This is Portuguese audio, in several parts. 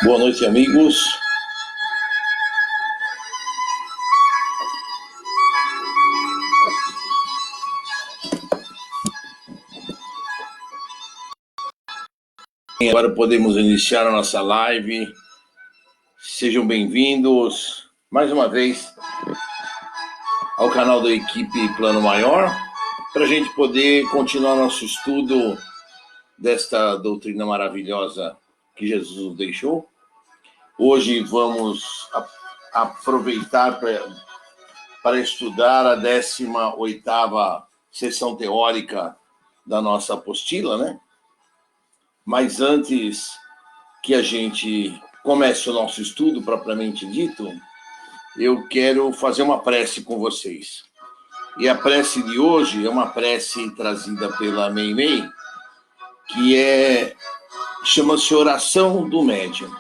Boa noite, amigos. Agora podemos iniciar a nossa live. Sejam bem-vindos mais uma vez ao canal da equipe Plano Maior, para a gente poder continuar nosso estudo desta doutrina maravilhosa que Jesus nos deixou. Hoje vamos aproveitar para estudar a 18ª sessão teórica da nossa apostila, né? Mas antes que a gente comece o nosso estudo propriamente dito, eu quero fazer uma prece com vocês. E a prece de hoje é uma prece trazida pela Meimei, que chama-se Oração do Médium.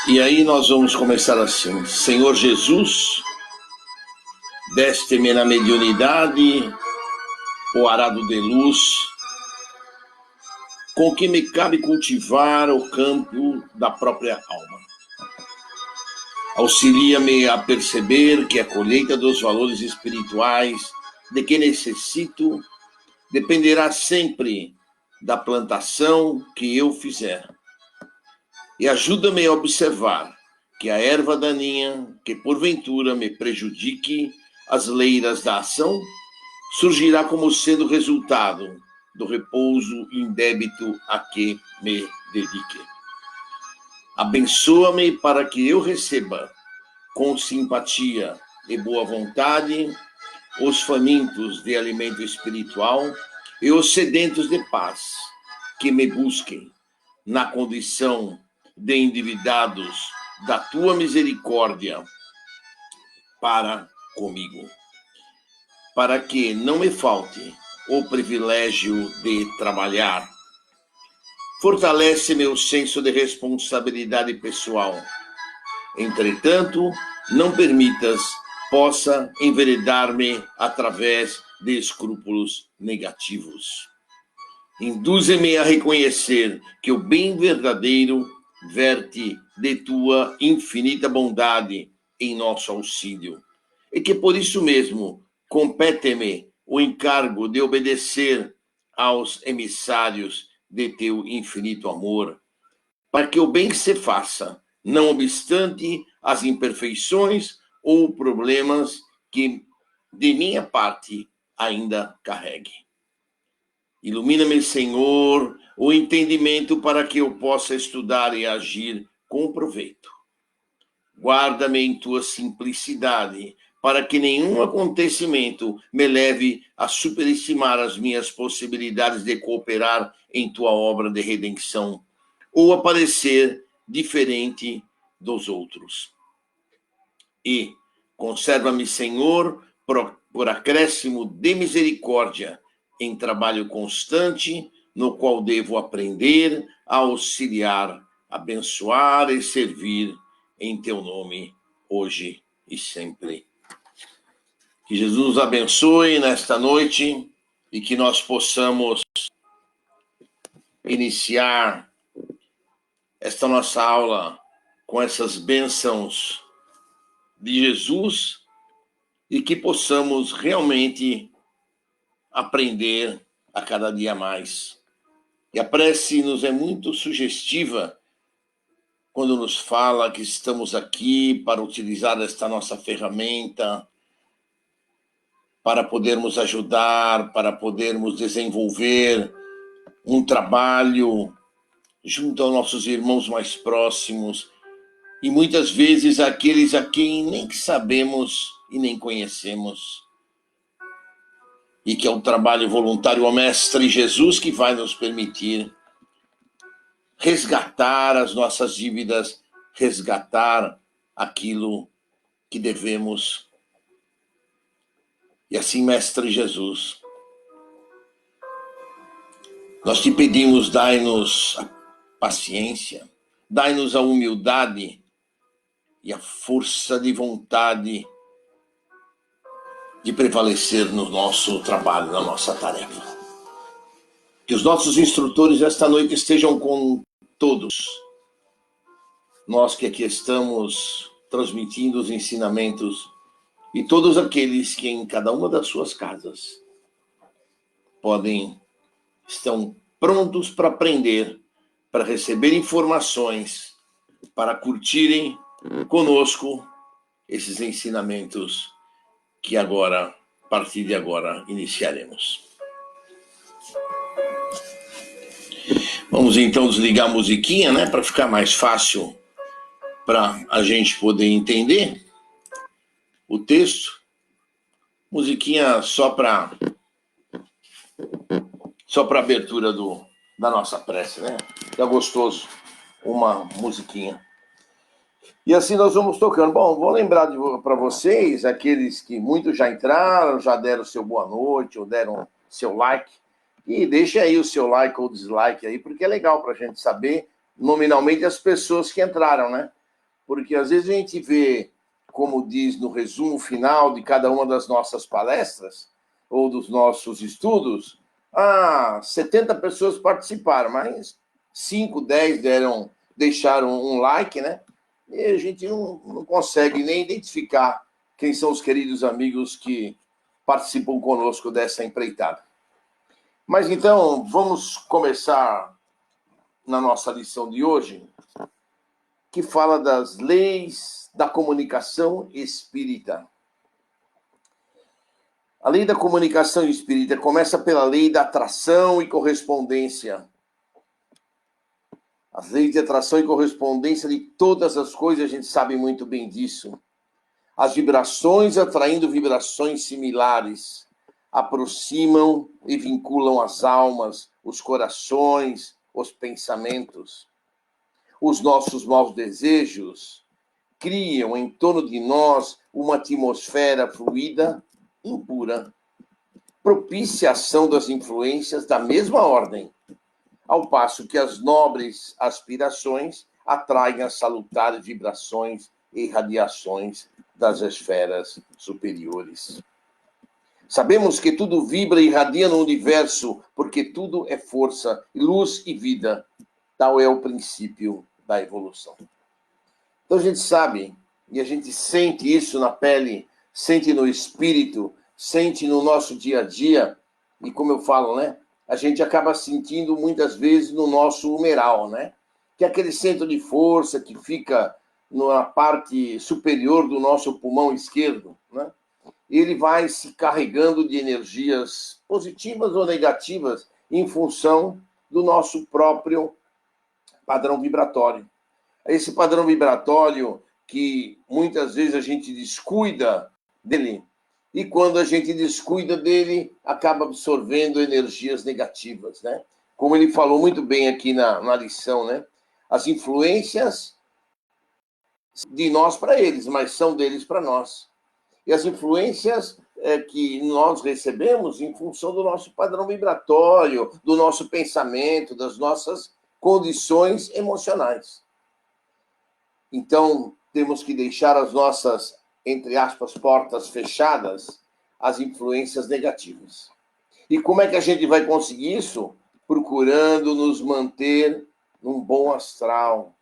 E aí nós vamos começar assim: Senhor Jesus, deste-me na mediunidade o arado de luz, com que me cabe cultivar o campo da própria alma. Auxilia-me a perceber que a colheita dos valores espirituais de que necessito dependerá sempre da plantação que eu fizer. E ajuda-me a observar que a erva daninha, que porventura me prejudique as leiras da ação, surgirá como sendo resultado do repouso indébito a que me dedique. Abençoa-me para que eu receba com simpatia e boa vontade os famintos de alimento espiritual e os sedentos de paz que me busquem na condição de endividados da tua misericórdia para comigo, para que não me falte o privilégio de trabalhar. Fortalece meu senso de responsabilidade pessoal. Entretanto, não permitas possa enveredar-me através de escrúpulos negativos. Induze-me a reconhecer que o bem verdadeiro verte de tua infinita bondade em nosso auxílio, e que por isso mesmo compete-me o encargo de obedecer aos emissários de teu infinito amor, para que o bem se faça, não obstante as imperfeições ou problemas que de minha parte ainda carregue. Ilumina-me, Senhor, o entendimento para que eu possa estudar e agir com proveito. Guarda-me em tua simplicidade, para que nenhum acontecimento me leve a superestimar as minhas possibilidades de cooperar em tua obra de redenção, ou a parecer diferente dos outros. E conserva-me, Senhor, por acréscimo de misericórdia, em trabalho constante, no qual devo aprender a auxiliar, abençoar e servir em teu nome, hoje e sempre. Que Jesus nos abençoe nesta noite e que nós possamos iniciar esta nossa aula com essas bênçãos de Jesus e que possamos realmente aprender a cada dia mais. E a prece nos é muito sugestiva quando nos fala que estamos aqui para utilizar esta nossa ferramenta para podermos ajudar, para podermos desenvolver um trabalho junto aos nossos irmãos mais próximos e muitas vezes aqueles a quem nem sabemos e nem conhecemos. E que é um trabalho voluntário ao Mestre Jesus que vai nos permitir resgatar as nossas dívidas, resgatar aquilo que devemos. E assim, Mestre Jesus, nós te pedimos, dai-nos a paciência, dai-nos a humildade e a força de vontade de prevalecer no nosso trabalho, na nossa tarefa. Que os nossos instrutores esta noite estejam todos. Nós que aqui estamos transmitindo os ensinamentos e todos aqueles que em cada uma das suas casas estão prontos para aprender, para receber informações, para curtirem conosco esses ensinamentos que agora, a partir de agora, iniciaremos. Vamos então desligar a musiquinha, né, para ficar mais fácil para a gente poder entender o texto. Musiquinha só para abertura da nossa prece, né? É gostoso uma musiquinha. E assim nós vamos tocando. Bom, vou lembrar para vocês, aqueles que muitos já entraram, já deram seu boa noite, ou deram seu like, e deixe aí o seu like ou dislike aí, porque é legal para a gente saber nominalmente as pessoas que entraram, né? Porque às vezes a gente vê, como diz no resumo final de cada uma das nossas palestras, ou dos nossos estudos, 70 pessoas participaram, mas 5, 10 deixaram um like, né? E a gente não consegue nem identificar quem são os queridos amigos que participam conosco dessa empreitada. Mas então, vamos começar na nossa lição de hoje, que fala das leis da comunicação espírita. A lei da comunicação espírita começa pela lei da atração e correspondência. As leis de atração e correspondência de todas as coisas, a gente sabe muito bem disso. As vibrações atraindo vibrações similares aproximam e vinculam as almas, os corações, os pensamentos. Os nossos maus desejos criam em torno de nós uma atmosfera fluida, impura, propícia à ação das influências da mesma ordem, ao passo que as nobres aspirações atraem as salutares vibrações e radiações das esferas superiores. Sabemos que tudo vibra e irradia no universo, porque tudo é força, luz e vida. Tal é o princípio da evolução. Então a gente sabe, e a gente sente isso na pele, sente no espírito, sente no nosso dia a dia, e como eu falo, né? A gente acaba sentindo muitas vezes no nosso humeral, né? Que é aquele centro de força que fica na parte superior do nosso pulmão esquerdo, né? Ele vai se carregando de energias positivas ou negativas em função do nosso próprio padrão vibratório. Esse padrão vibratório que muitas vezes a gente descuida dele, e quando a gente descuida dele, acaba absorvendo energias negativas, né? Como ele falou muito bem aqui na lição, né? As influências de nós para eles, mas são deles para nós. E as influências que nós recebemos em função do nosso padrão vibratório, do nosso pensamento, das nossas condições emocionais. Então, temos que deixar as nossas, entre aspas, portas fechadas às influências negativas. E como é que a gente vai conseguir isso? Procurando nos manter num bom astral,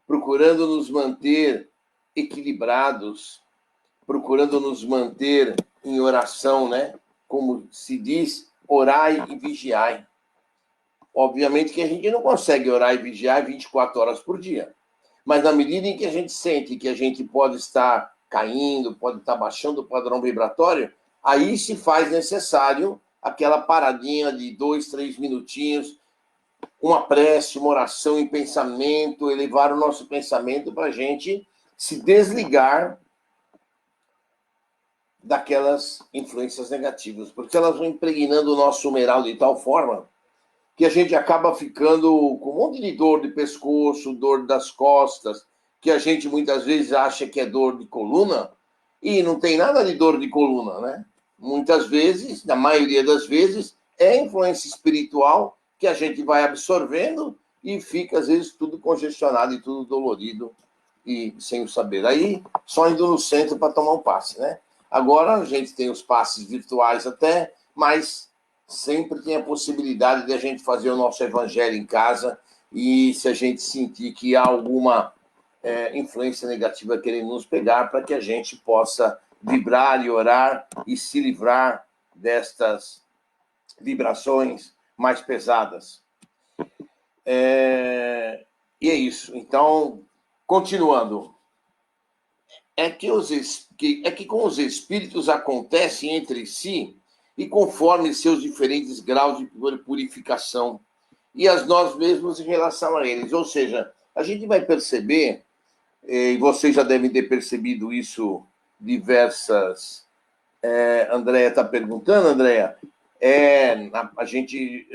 procurando nos manter equilibrados, procurando nos manter em oração, né? Como se diz, orai e vigiai. Obviamente que a gente não consegue orar e vigiar 24 horas por dia. Mas na medida em que a gente sente que a gente pode estar caindo, pode estar baixando o padrão vibratório, aí se faz necessário aquela paradinha de 2, 3 minutinhos, uma prece, uma oração em pensamento, elevar o nosso pensamento para a gente se desligar daquelas influências negativas, porque elas vão impregnando o nosso humeral de tal forma que a gente acaba ficando com um monte de dor de pescoço, dor das costas, que a gente muitas vezes acha que é dor de coluna, e não tem nada de dor de coluna, né? Muitas vezes, na maioria das vezes, é influência espiritual que a gente vai absorvendo e fica, às vezes, tudo congestionado e tudo dolorido e sem o saber. Aí, só indo no centro para tomar um passe, né? Agora, a gente tem os passes virtuais até, mas sempre tem a possibilidade de a gente fazer o nosso evangelho em casa, e se a gente sentir que há alguma influência negativa querendo nos pegar, para que a gente possa vibrar e orar e se livrar destas vibrações mais pesadas. E é isso. Então, continuando. É que com os espíritos acontecem entre si e conforme seus diferentes graus de purificação e as nós mesmos em relação a eles. Ou seja, a gente vai perceber, e vocês já devem ter percebido isso diversas... Andréia está perguntando, Andréia, a gente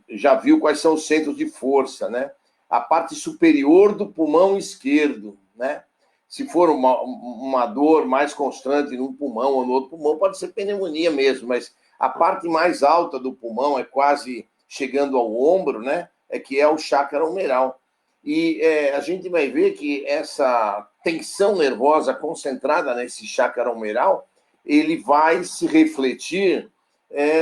já viu quais são os centros de força, né? A parte superior do pulmão esquerdo, né? Se for uma dor mais constante num pulmão ou no outro pulmão, pode ser pneumonia mesmo, mas a parte mais alta do pulmão, é quase chegando ao ombro, né? Que é o chakra humeral. E a gente vai ver que essa tensão nervosa concentrada nesse chakra humeral, ele vai se refletir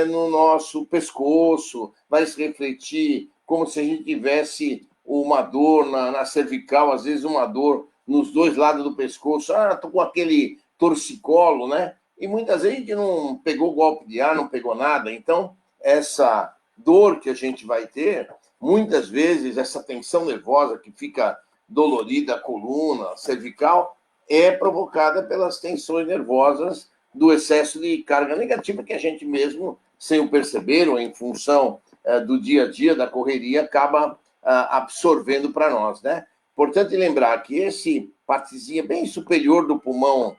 no nosso pescoço, vai se refletir como se a gente tivesse uma dor na cervical, às vezes uma dor nos dois lados do pescoço. Tô com aquele torcicolo, né? E muitas vezes a gente não pegou golpe de ar, não pegou nada. Então, essa dor que a gente vai ter, muitas vezes, essa tensão nervosa que fica dolorida, a coluna, cervical, é provocada pelas tensões nervosas do excesso de carga negativa que a gente mesmo, sem o perceber, ou em função do dia a dia, da correria, acaba absorvendo para nós, né? Importante lembrar que esse partezinha bem superior do pulmão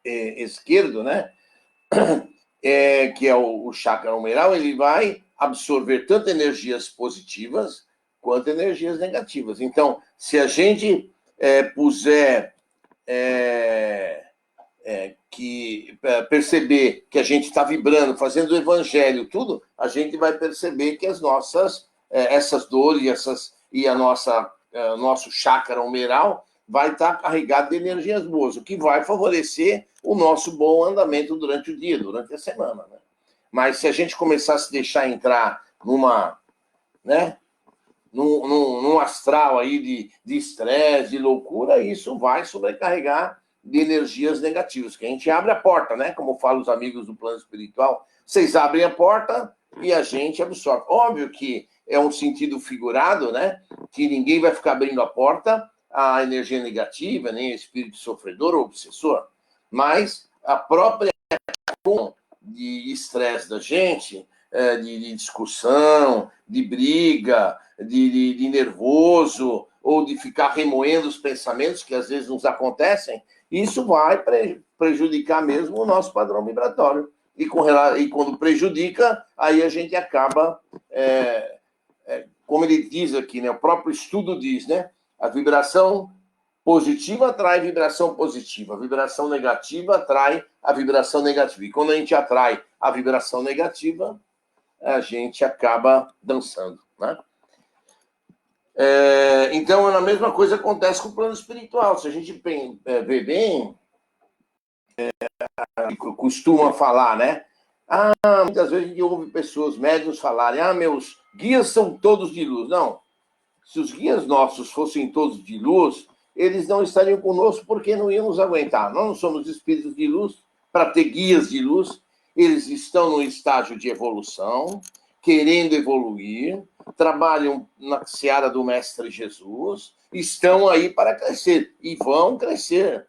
esquerdo, né? Que é o chakra humeral, ele vai absorver tanto energias positivas quanto energias negativas. Então, se a gente puser perceber que a gente está vibrando, fazendo o evangelho, tudo, a gente vai perceber que as nossas, essas dores e a nosso chakra humeral vai estar carregado de energias boas, o que vai favorecer o nosso bom andamento durante o dia, durante a semana, né? Mas se a gente começar a se deixar entrar num astral aí de estresse, de loucura, isso vai sobrecarregar de energias negativas, que a gente abre a porta, né? Como falam os amigos do plano espiritual, vocês abrem a porta e a gente absorve. Óbvio que é um sentido figurado, né? Que ninguém vai ficar abrindo a porta à energia negativa, nem espírito sofredor ou obsessor, mas a própria de estresse da gente, de discussão, de briga, de nervoso, ou de ficar remoendo os pensamentos que às vezes nos acontecem, isso vai prejudicar mesmo o nosso padrão vibratório. E quando prejudica, aí a gente acaba, como ele diz aqui, né? O próprio estudo diz, né? A vibração positiva atrai vibração positiva, a vibração negativa atrai a vibração negativa. E quando a gente atrai a vibração negativa, a gente acaba dançando, né? Então, a mesma coisa acontece com o plano espiritual. Se a gente vê bem, costuma falar, né? Muitas vezes a gente ouve pessoas, médiuns, falarem: meus guias são todos de luz. Não. Se os guias nossos fossem todos de luz, eles não estariam conosco porque não iam nos aguentar. Nós não somos espíritos de luz para ter guias de luz. Eles estão no estágio de evolução, querendo evoluir, trabalham na seara do Mestre Jesus, estão aí para crescer e vão crescer.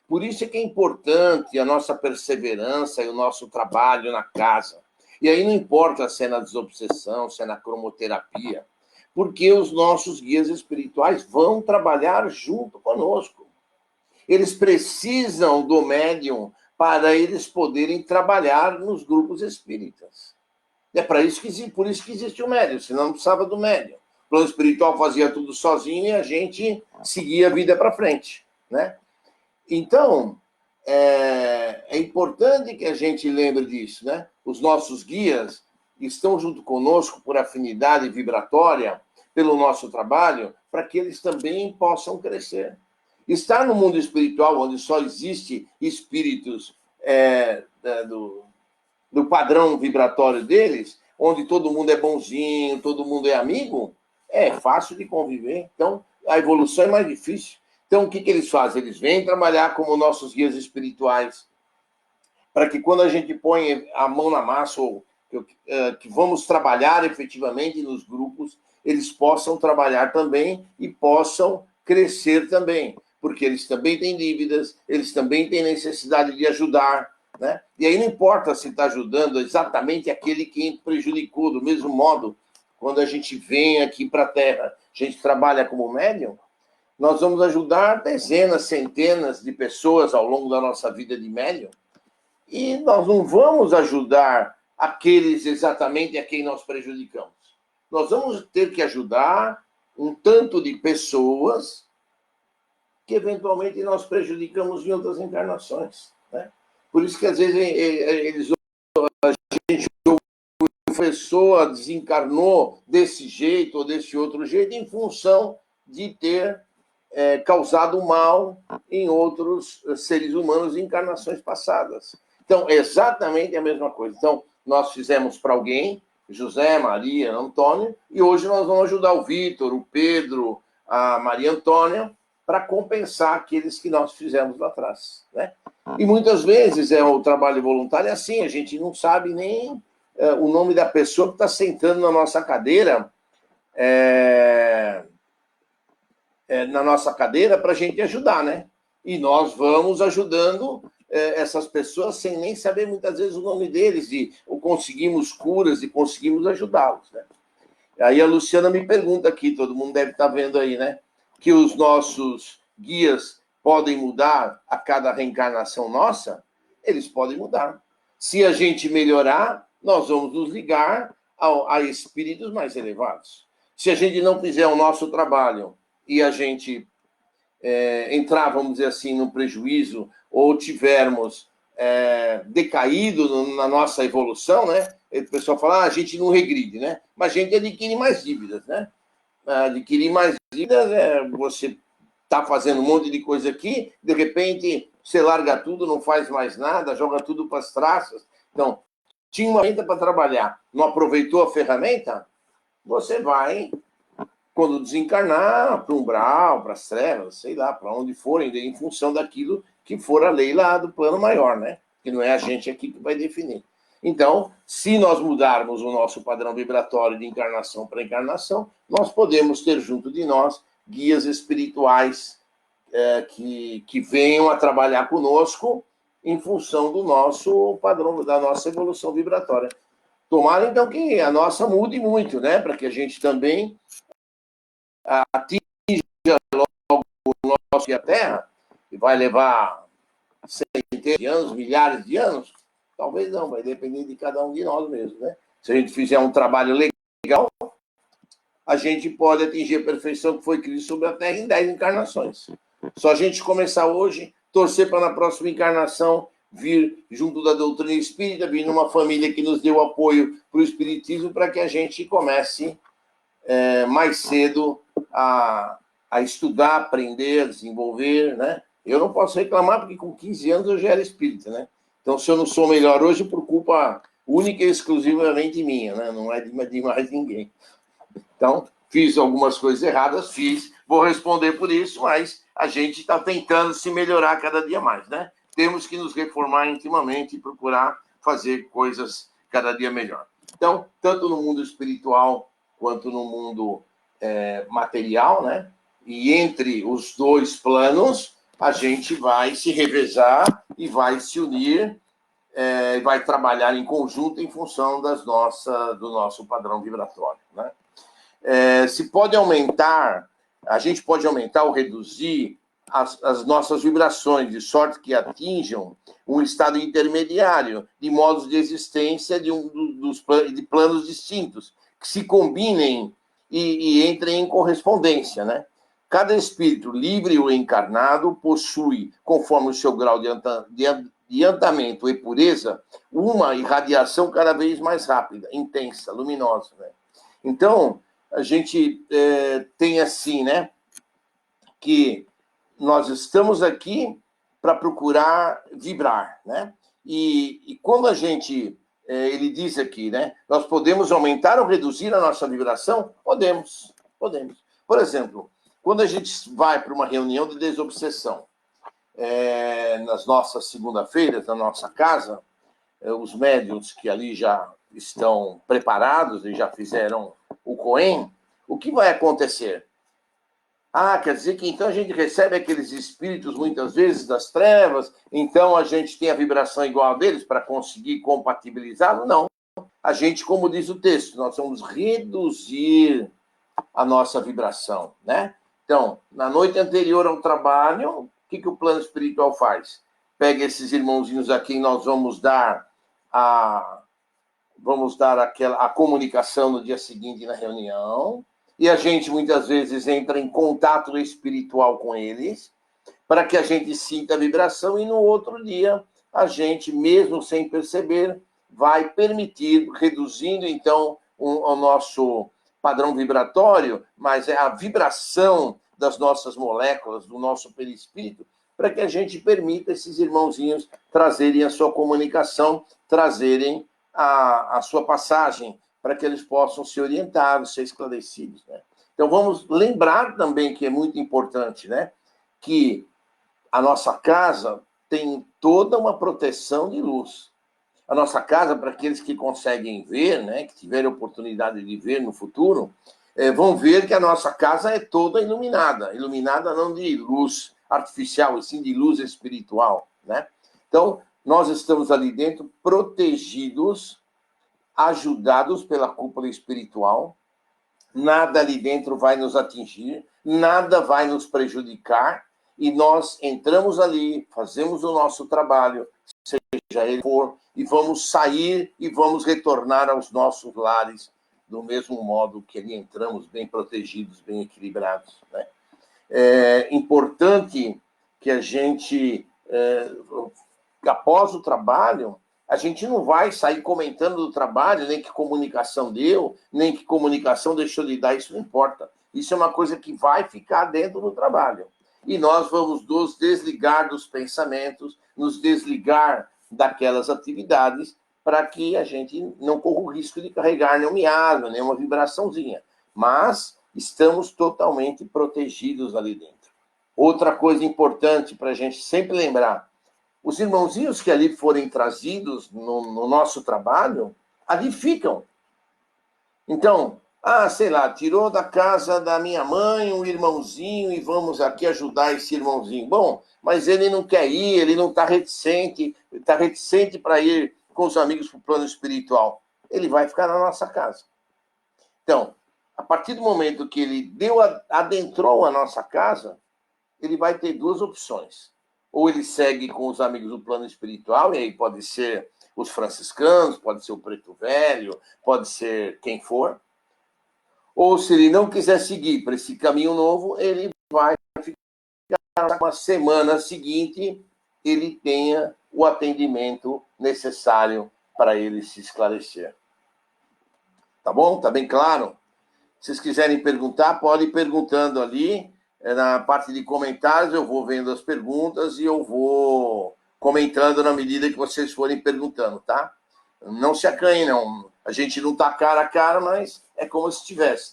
Por isso é que é importante a nossa perseverança e o nosso trabalho na casa. E aí não importa se é na desobsessão, se é na cromoterapia, porque os nossos guias espirituais vão trabalhar junto conosco. Eles precisam do médium para eles poderem trabalhar nos grupos espíritas. É por isso que existe o médium, senão não precisava do médium. O plano espiritual fazia tudo sozinho e a gente seguia a vida para frente, né? Então, é importante que a gente lembre disso, né? Os nossos guias estão junto conosco por afinidade vibratória, pelo nosso trabalho, para que eles também possam crescer. Estar no mundo espiritual, onde só existe espíritos do padrão vibratório deles, onde todo mundo é bonzinho, todo mundo é amigo, é fácil de conviver. Então, a evolução é mais difícil. Então, o que eles fazem? Eles vêm trabalhar como nossos guias espirituais, para que quando a gente põe a mão na massa, ou que vamos trabalhar efetivamente nos grupos, eles possam trabalhar também e possam crescer também, porque eles também têm dívidas, eles também têm necessidade de ajudar, né? E aí não importa se está ajudando exatamente aquele que prejudicou, do mesmo modo, quando a gente vem aqui para a Terra, a gente trabalha como médium, nós vamos ajudar dezenas, centenas de pessoas ao longo da nossa vida de médium, e nós não vamos ajudar aqueles exatamente a quem nós prejudicamos. Nós vamos ter que ajudar um tanto de pessoas que eventualmente nós prejudicamos em outras encarnações, né? Por isso que às vezes a pessoa desencarnou desse jeito ou desse outro jeito em função de ter causado mal em outros seres humanos em encarnações passadas. Então, é exatamente a mesma coisa. Então, nós fizemos para alguém, José, Maria, Antônio, e hoje nós vamos ajudar o Vitor, o Pedro, a Maria Antônia, para compensar aqueles que nós fizemos lá atrás, né? E muitas vezes o trabalho voluntário é assim, a gente não sabe nem o nome da pessoa que está sentando na nossa cadeira, para a gente ajudar, né? E nós vamos ajudando essas pessoas sem nem saber muitas vezes o nome deles, ou conseguimos curas e conseguimos ajudá-los, né? Aí a Luciana me pergunta aqui, todo mundo deve estar vendo aí, né? Que os nossos guias podem mudar a cada reencarnação nossa? Eles podem mudar. Se a gente melhorar, nós vamos nos ligar a espíritos mais elevados. Se a gente não fizer o nosso trabalho e a gente entrar, vamos dizer assim, no prejuízo, ou tivermos decaído na nossa evolução, né? O pessoal fala, a gente não regride, né? Mas a gente adquire mais dívidas, né? Adquirir mais dívidas você está fazendo um monte de coisa aqui, de repente você larga tudo, não faz mais nada, joga tudo para as traças. Então, tinha uma ferramenta para trabalhar, não aproveitou a ferramenta, você vai, quando desencarnar, para o umbral, para as trevas, sei lá, para onde forem, em função daquilo que for a lei lá do plano maior, né? Que não é a gente aqui que vai definir. Então, se nós mudarmos o nosso padrão vibratório de encarnação para encarnação, nós podemos ter junto de nós guias espirituais que venham a trabalhar conosco em função do nosso padrão, da nossa evolução vibratória. Tomara, então, que a nossa mude muito, né? Para que a gente também atinja logo o nosso que a Terra, e vai levar centenas de anos, milhares de anos. Talvez não, vai depender de cada um de nós mesmo, né? Se a gente fizer um trabalho legal, a gente pode atingir a perfeição que foi Cristo sobre a Terra em 10 encarnações. Só a gente começar hoje, torcer para na próxima encarnação vir junto da doutrina espírita, vir numa família que nos deu apoio para o espiritismo, para que a gente comece mais cedo a estudar, aprender, desenvolver, né? Eu não posso reclamar, porque com 15 anos eu já era espírita, né? Então, se eu não sou melhor hoje, por culpa única e exclusivamente minha, né? Não é de mais ninguém. Então, fiz algumas coisas erradas, vou responder por isso, mas a gente está tentando se melhorar cada dia mais, né? Temos que nos reformar intimamente e procurar fazer coisas cada dia melhor. Então, tanto no mundo espiritual quanto no mundo material, né? E entre os dois planos, a gente vai se revezar e vai se unir, vai trabalhar em conjunto em função do nosso padrão vibratório, né? Se pode aumentar, a gente pode aumentar ou reduzir as nossas vibrações, de sorte que atinjam um estado intermediário de modos de existência de planos distintos, que se combinem e entrem em correspondência, né? Cada espírito, livre ou encarnado, possui, conforme o seu grau de andamento e pureza, uma irradiação cada vez mais rápida, intensa, luminosa, né? Então, a gente tem assim, né? Que nós estamos aqui para procurar vibrar, né? E quando a gente, ele diz aqui, né? Nós podemos aumentar ou reduzir a nossa vibração? Podemos. Podemos. Por exemplo, quando a gente vai para uma reunião de desobsessão, nas nossas segunda-feiras, na nossa casa, os médiuns que ali já estão preparados e já fizeram o Cohen, o que vai acontecer? Quer dizer que então a gente recebe aqueles espíritos, muitas vezes, das trevas, então a gente tem a vibração igual a deles para conseguir compatibilizá-lo? Não. A gente, como diz o texto, nós vamos reduzir a nossa vibração, né? Então, na noite anterior ao trabalho, o que o plano espiritual faz? Pega esses irmãozinhos aqui e nós vamos dar a comunicação no dia seguinte na reunião, e a gente muitas vezes entra em contato espiritual com eles, para que a gente sinta a vibração, e no outro dia a gente, mesmo sem perceber, vai permitir, reduzindo então o nosso padrão vibratório, mas é a vibração das nossas moléculas, do nosso perispírito, para que a gente permita esses irmãozinhos trazerem a sua comunicação, trazerem a sua passagem, para que eles possam ser orientados, ser esclarecidos, né? Então, vamos lembrar também que é muito importante, né, que a nossa casa tem toda uma proteção de luz. A nossa casa, para aqueles que conseguem ver, né, que tiverem oportunidade de ver no futuro, vão ver que a nossa casa é toda iluminada. Iluminada não de luz artificial, e sim de luz espiritual, né? Então, nós estamos ali dentro protegidos, ajudados pela cúpula espiritual. Nada ali dentro vai nos atingir, nada vai nos prejudicar, e nós entramos ali, fazemos o nosso trabalho, seja ele for, e vamos sair e vamos retornar aos nossos lares do mesmo modo que ali entramos, bem protegidos, bem equilibrados, né? É importante que a gente, após o trabalho, a gente não vai sair comentando do trabalho, nem que comunicação deu, nem que comunicação deixou de dar, isso não importa. Isso é uma coisa que vai ficar dentro do trabalho. E nós vamos nos desligar dos pensamentos, nos desligar daquelas atividades, para que a gente não corra o risco de carregar nenhum miado, nenhuma vibraçãozinha. Mas estamos totalmente protegidos ali dentro. Outra coisa importante para a gente sempre lembrar: os irmãozinhos que ali forem trazidos no nosso trabalho, ali ficam. Então, sei lá, tirou da casa da minha mãe um irmãozinho e vamos aqui ajudar esse irmãozinho. Bom, mas ele não quer ir, ele não está reticente para ir com os amigos para o plano espiritual. Ele vai ficar na nossa casa. Então, a partir do momento que ele adentrou a nossa casa, ele vai ter duas opções. Ou ele segue com os amigos do plano espiritual, e aí pode ser os franciscanos, pode ser o preto velho, pode ser quem for. Ou se ele não quiser seguir para esse caminho novo, ele vai ficar uma semana seguinte, ele tenha o atendimento necessário para ele se esclarecer. Tá bom? Tá bem claro? Se vocês quiserem perguntar, podem ir perguntando ali. Na parte de comentários, eu vou vendo as perguntas e eu vou comentando na medida que vocês forem perguntando, tá? Não se acanhem, não. A gente não tá cara a cara, mas é como se tivesse.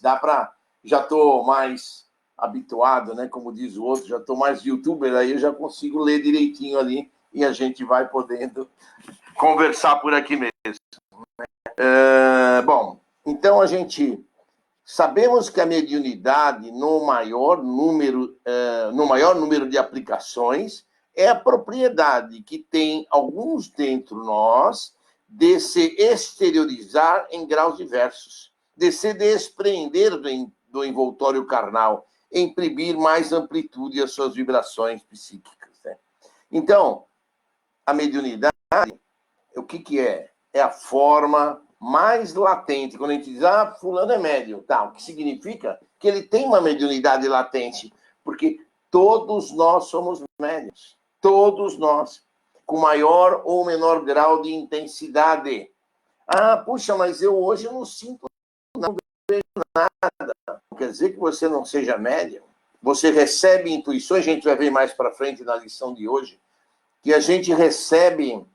Já estou mais habituado, né? Como diz o outro, já estou mais youtuber, aí eu já consigo ler direitinho ali e a gente vai podendo conversar por aqui mesmo. Bom, então a gente... Sabemos que a mediunidade, no maior número de aplicações, é a propriedade que tem alguns dentro de nós de se exteriorizar em graus diversos, de se despreender do envoltório carnal, imprimir mais amplitude às suas vibrações psíquicas, né? Então, a mediunidade, o que é? É a forma mais latente. Quando a gente diz, fulano é médium, tá, o que significa? Que ele tem uma mediunidade latente, porque todos nós somos médiuns, todos nós, com maior ou menor grau de intensidade. Puxa, mas eu hoje não sinto, não vejo nada. Não quer dizer que você não seja médium. Você recebe intuições, a gente vai ver mais para frente na lição de hoje, que a gente recebe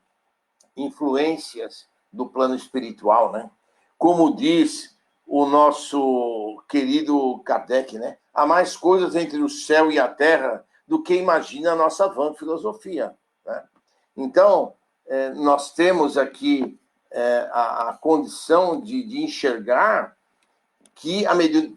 influências do plano espiritual, né? Como diz o nosso querido Kardec, né? Há mais coisas entre o céu e a terra do que imagina a nossa vã filosofia, né? Então, nós temos aqui a condição de enxergar que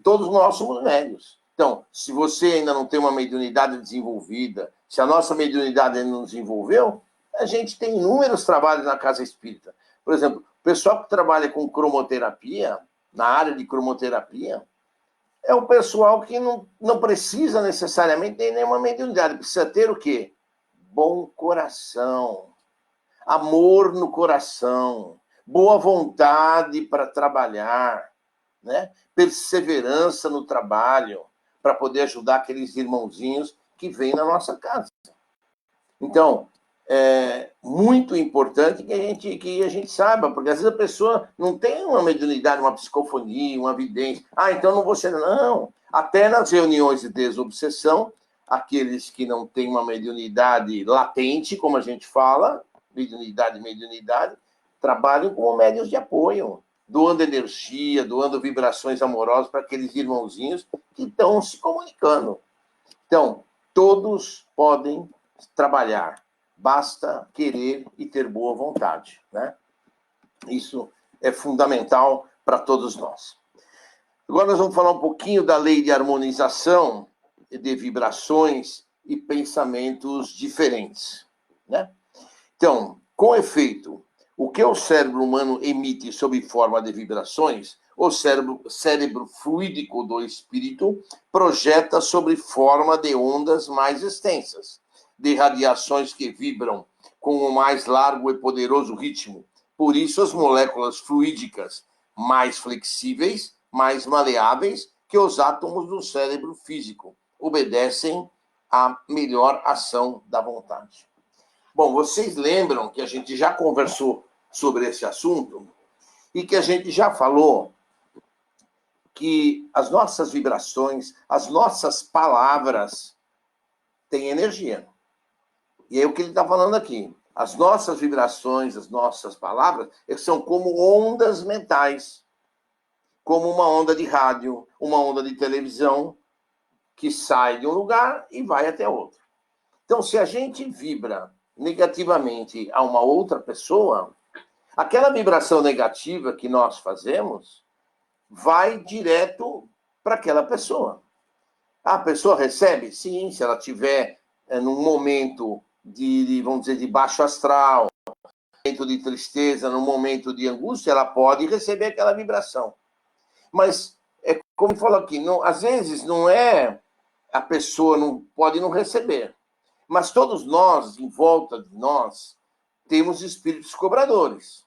todos nós somos médios. Então, se você ainda não tem uma mediunidade desenvolvida, se a nossa mediunidade ainda não desenvolveu, a gente tem inúmeros trabalhos na casa espírita. Por exemplo, o pessoal que trabalha com cromoterapia, na área de cromoterapia, é o pessoal que não precisa necessariamente ter nenhuma mediunidade. Precisa ter o quê? Bom coração, amor no coração, boa vontade para trabalhar, né? Perseverança no trabalho, para poder ajudar aqueles irmãozinhos que vêm na nossa casa. Então, é muito importante que a gente saiba, porque às vezes a pessoa não tem uma mediunidade, uma psicofonia, uma vidência. Então não vou ser. Não. Até nas reuniões de desobsessão, aqueles que não têm uma mediunidade latente, como a gente fala, mediunidade, trabalham como médiuns de apoio, doando energia, doando vibrações amorosas para aqueles irmãozinhos que estão se comunicando. Então, todos podem trabalhar, basta querer e ter boa vontade, né? Isso é fundamental para todos nós. Agora nós vamos falar um pouquinho da lei de harmonização de vibrações e pensamentos diferentes, né? Então, com efeito, o que o cérebro humano emite sob forma de vibrações, o cérebro fluídico do espírito projeta sob forma de ondas mais extensas, de radiações que vibram com um mais largo e poderoso ritmo. Por isso, as moléculas fluídicas mais flexíveis, mais maleáveis que os átomos do cérebro físico obedecem à melhor ação da vontade. Bom, vocês lembram que a gente já conversou sobre esse assunto e que a gente já falou que as nossas vibrações, as nossas palavras têm energia. E é o que ele está falando aqui. As nossas vibrações, as nossas palavras, são como ondas mentais, como uma onda de rádio, uma onda de televisão, que sai de um lugar e vai até outro. Então, se a gente vibra negativamente a uma outra pessoa, aquela vibração negativa que nós fazemos vai direto para aquela pessoa. A pessoa recebe? Sim, se ela tiver num momento vamos dizer, de baixo astral, num momento de tristeza, num momento de angústia, ela pode receber aquela vibração. Mas, como eu falo aqui, às vezes não é a pessoa pode não receber. Mas todos nós, em volta de nós, temos espíritos cobradores.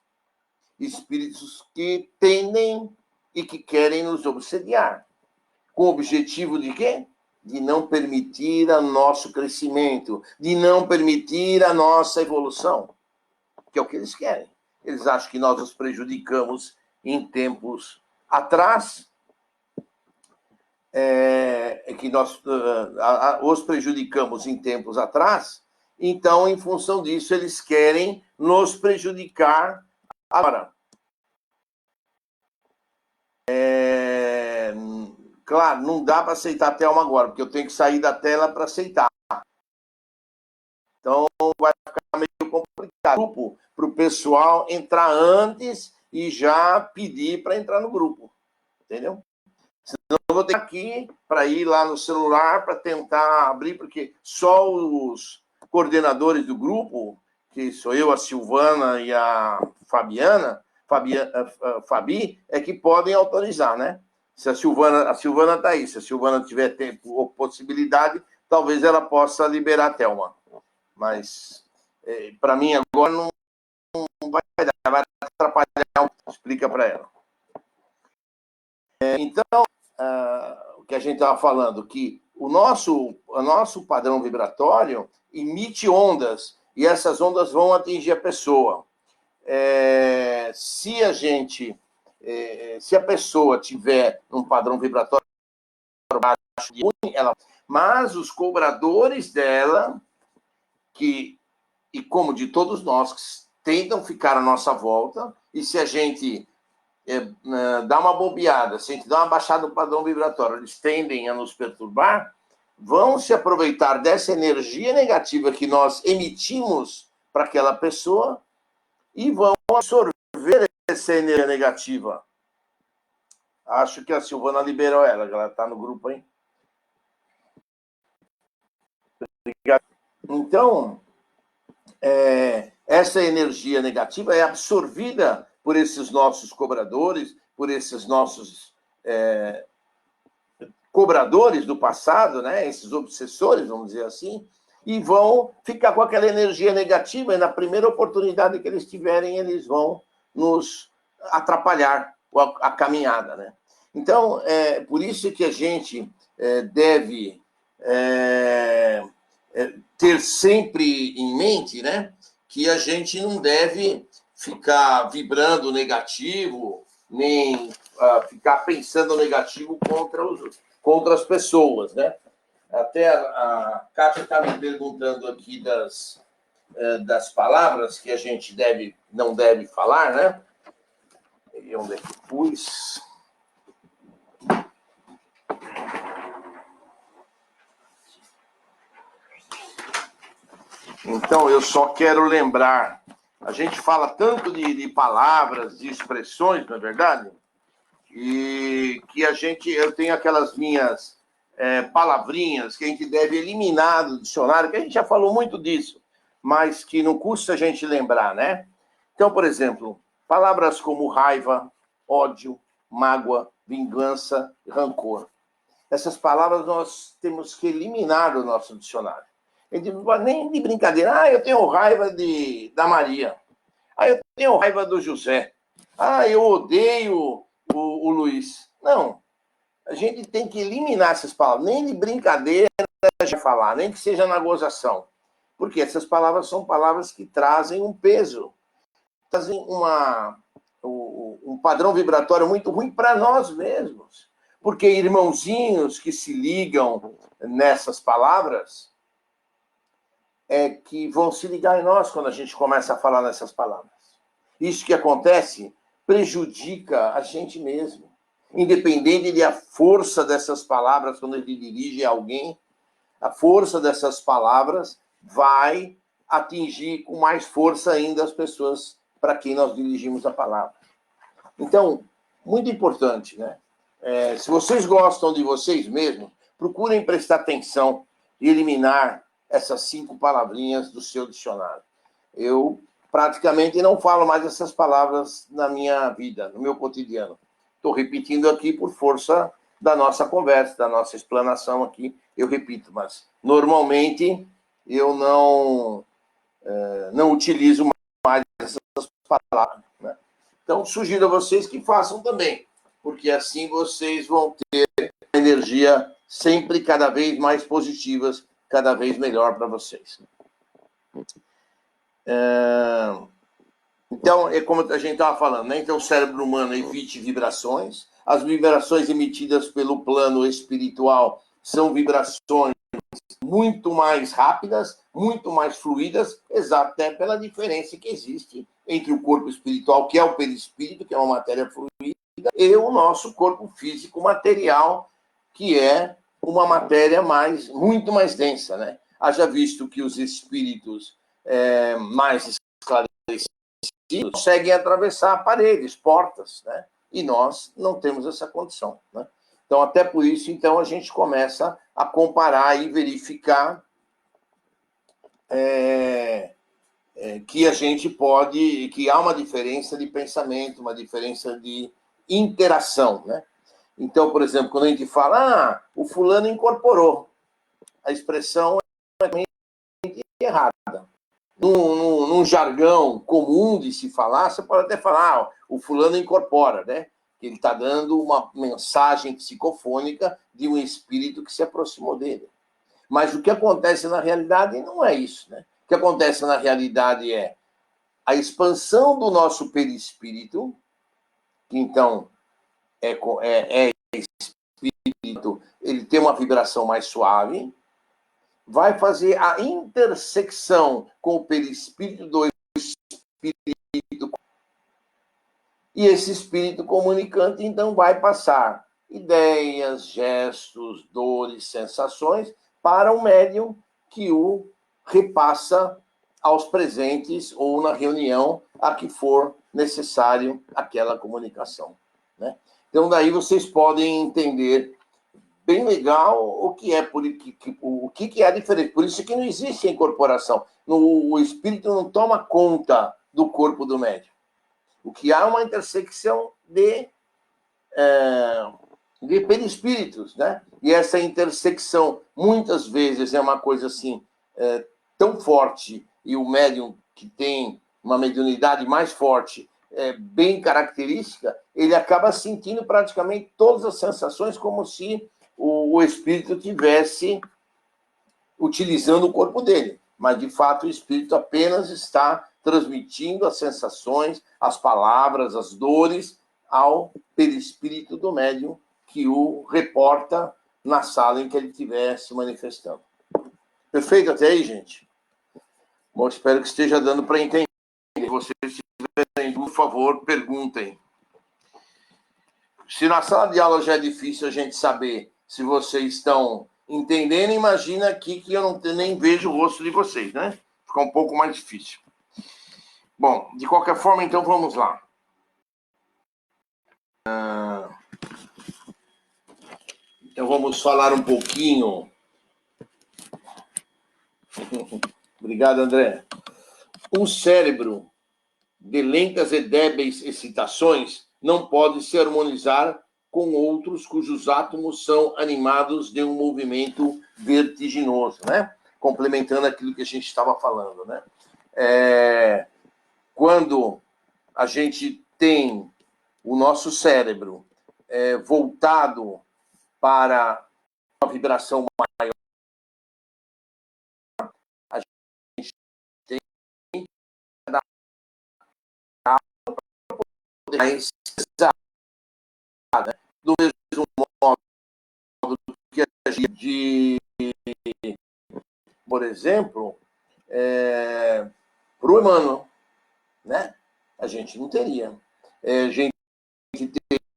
Espíritos que tendem e que querem nos obsediar. Com o objetivo de quê? De não permitir o nosso crescimento, de não permitir a nossa evolução. Que é o que eles querem. Eles acham que nós os prejudicamos em tempos atrás, que nós os prejudicamos em tempos atrás, então, em função disso, eles querem nos prejudicar agora. Claro, não dá para aceitar a Thelma agora, porque eu tenho que sair da tela para aceitar. Então, vai ficar meio complicado para o pessoal entrar antes e já pedir para entrar no grupo. Entendeu? Senão eu vou ter aqui para ir lá no celular para tentar abrir, porque só os coordenadores do grupo, que sou eu, a Silvana e a Fabi, é que podem autorizar, né? Se a Silvana está aí, se a Silvana tiver tempo ou possibilidade, talvez ela possa liberar a Thelma. Mas, para mim, agora não vai dar, vai atrapalhar. Explica para ela. Então, o que a gente estava falando, que o nosso padrão vibratório emite ondas, e essas ondas vão atingir a pessoa. Se a pessoa tiver um padrão vibratório baixo, mas os cobradores dela, e como de todos nós, tentam ficar à nossa volta, e se a gente dá uma bobeada, se a gente dá uma baixada no padrão vibratório, eles tendem a nos perturbar, vão se aproveitar dessa energia negativa que nós emitimos para aquela pessoa e vão absorver essa energia negativa. Acho que a Silvana liberou ela está no grupo, hein? Obrigado. Então, essa energia negativa é absorvida por esses nossos cobradores, por esses nossos cobradores do passado, né? Esses obsessores, vamos dizer assim, e vão ficar com aquela energia negativa, e na primeira oportunidade que eles tiverem, eles vão nos atrapalhar a caminhada, né? Então, por isso que a gente deve ter sempre em mente, né, que a gente não deve ficar vibrando negativo, nem ficar pensando negativo contra as pessoas, né? Até a Kátia está me perguntando aqui das palavras que a gente não deve falar, né? E onde é que pus? Então, eu só quero lembrar, a gente fala tanto de palavras, de expressões, não é verdade? E que eu tenho aquelas minhas palavrinhas que a gente deve eliminar do dicionário, que a gente já falou muito disso, mas que não custa a gente lembrar, né? Então, por exemplo, palavras como raiva, ódio, mágoa, vingança, rancor. Essas palavras nós temos que eliminar do nosso dicionário. A gente não pode nem de brincadeira. Eu tenho raiva da Maria. Eu tenho raiva do José. Eu odeio o Luiz. Não. A gente tem que eliminar essas palavras. Nem de brincadeira a gente falar, nem que seja na gozação. Porque essas palavras são palavras que trazem um peso. Trazem um padrão vibratório muito ruim para nós mesmos. Porque irmãozinhos que se ligam nessas palavras que vão se ligar em nós quando a gente começa a falar nessas palavras. Isso que acontece prejudica a gente mesmo. Independente da força dessas palavras, quando ele dirige a alguém, a força dessas palavras vai atingir com mais força ainda as pessoas para quem nós dirigimos a palavra. Então, muito importante, né? Se vocês gostam de vocês mesmos, procurem prestar atenção e eliminar essas 5 palavrinhas do seu dicionário. Eu praticamente não falo mais essas palavras na minha vida, no meu cotidiano. Estou repetindo aqui por força da nossa conversa, da nossa explanação aqui, eu repito, mas normalmente eu não utilizo mais essas palavras, né? Então, sugiro a vocês que façam também, porque assim vocês vão ter energia sempre cada vez mais positivas, cada vez melhor para vocês. Então, é como a gente estava falando, né? Então, o cérebro humano emite vibrações. As vibrações emitidas pelo plano espiritual são vibrações muito mais rápidas, muito mais fluídas, até pela diferença que existe entre o corpo espiritual, que é o perispírito, que é uma matéria fluida, e o nosso corpo físico material, que é uma matéria muito mais densa, né? Haja visto que os espíritos mais esclarecidos conseguem atravessar paredes, portas, né? E nós não temos essa condição, né? Então, até por isso, então, a gente começa a comparar e verificar que a gente que há uma diferença de pensamento, uma diferença de interação, né? Então, por exemplo, quando a gente fala, o fulano incorporou, a expressão é errada. Num jargão comum de se falar, você pode até falar, o fulano incorpora, né? Ele está dando uma mensagem psicofônica de um espírito que se aproximou dele. Mas o que acontece na realidade não é isso, né? O que acontece na realidade é a expansão do nosso perispírito, que então é espírito, ele tem uma vibração mais suave, vai fazer a intersecção com o perispírito do espírito. E esse espírito comunicante, então, vai passar ideias, gestos, dores, sensações para o médium que o repassa aos presentes ou na reunião a que for necessário aquela comunicação, né? Então, daí vocês podem entender bem legal o que é, o que é a diferença. Por isso que não existe a incorporação. O espírito não toma conta do corpo do médium. O que há é uma intersecção de perispíritos, né? E essa intersecção, muitas vezes, é uma coisa assim, tão forte, e o médium que tem uma mediunidade mais forte, bem característica, ele acaba sentindo praticamente todas as sensações como se o espírito tivesse utilizando o corpo dele. Mas, de fato, o espírito apenas está transmitindo as sensações, as palavras, as dores ao perispírito do médium que o reporta na sala em que ele estiver se manifestando. Perfeito até aí, gente? Bom, espero que esteja dando para entender. Se vocês tiverem dúvida, por favor, perguntem. Se na sala de aula já é difícil a gente saber se vocês estão entendendo, imagina aqui que eu não nem vejo o rosto de vocês, né? Fica um pouco mais difícil. Bom, de qualquer forma, então vamos lá. Então vamos falar um pouquinho. Obrigado, André. Um cérebro de lentas e débeis excitações não pode se harmonizar com outros cujos átomos são animados de um movimento vertiginoso, né? Complementando aquilo que a gente estava falando, né? Quando a gente tem o nosso cérebro voltado para uma vibração maior, a gente tem que dar mais né? Do mesmo modo que a gente, por exemplo, para o Emmanuel, né? A gente não teria. A gente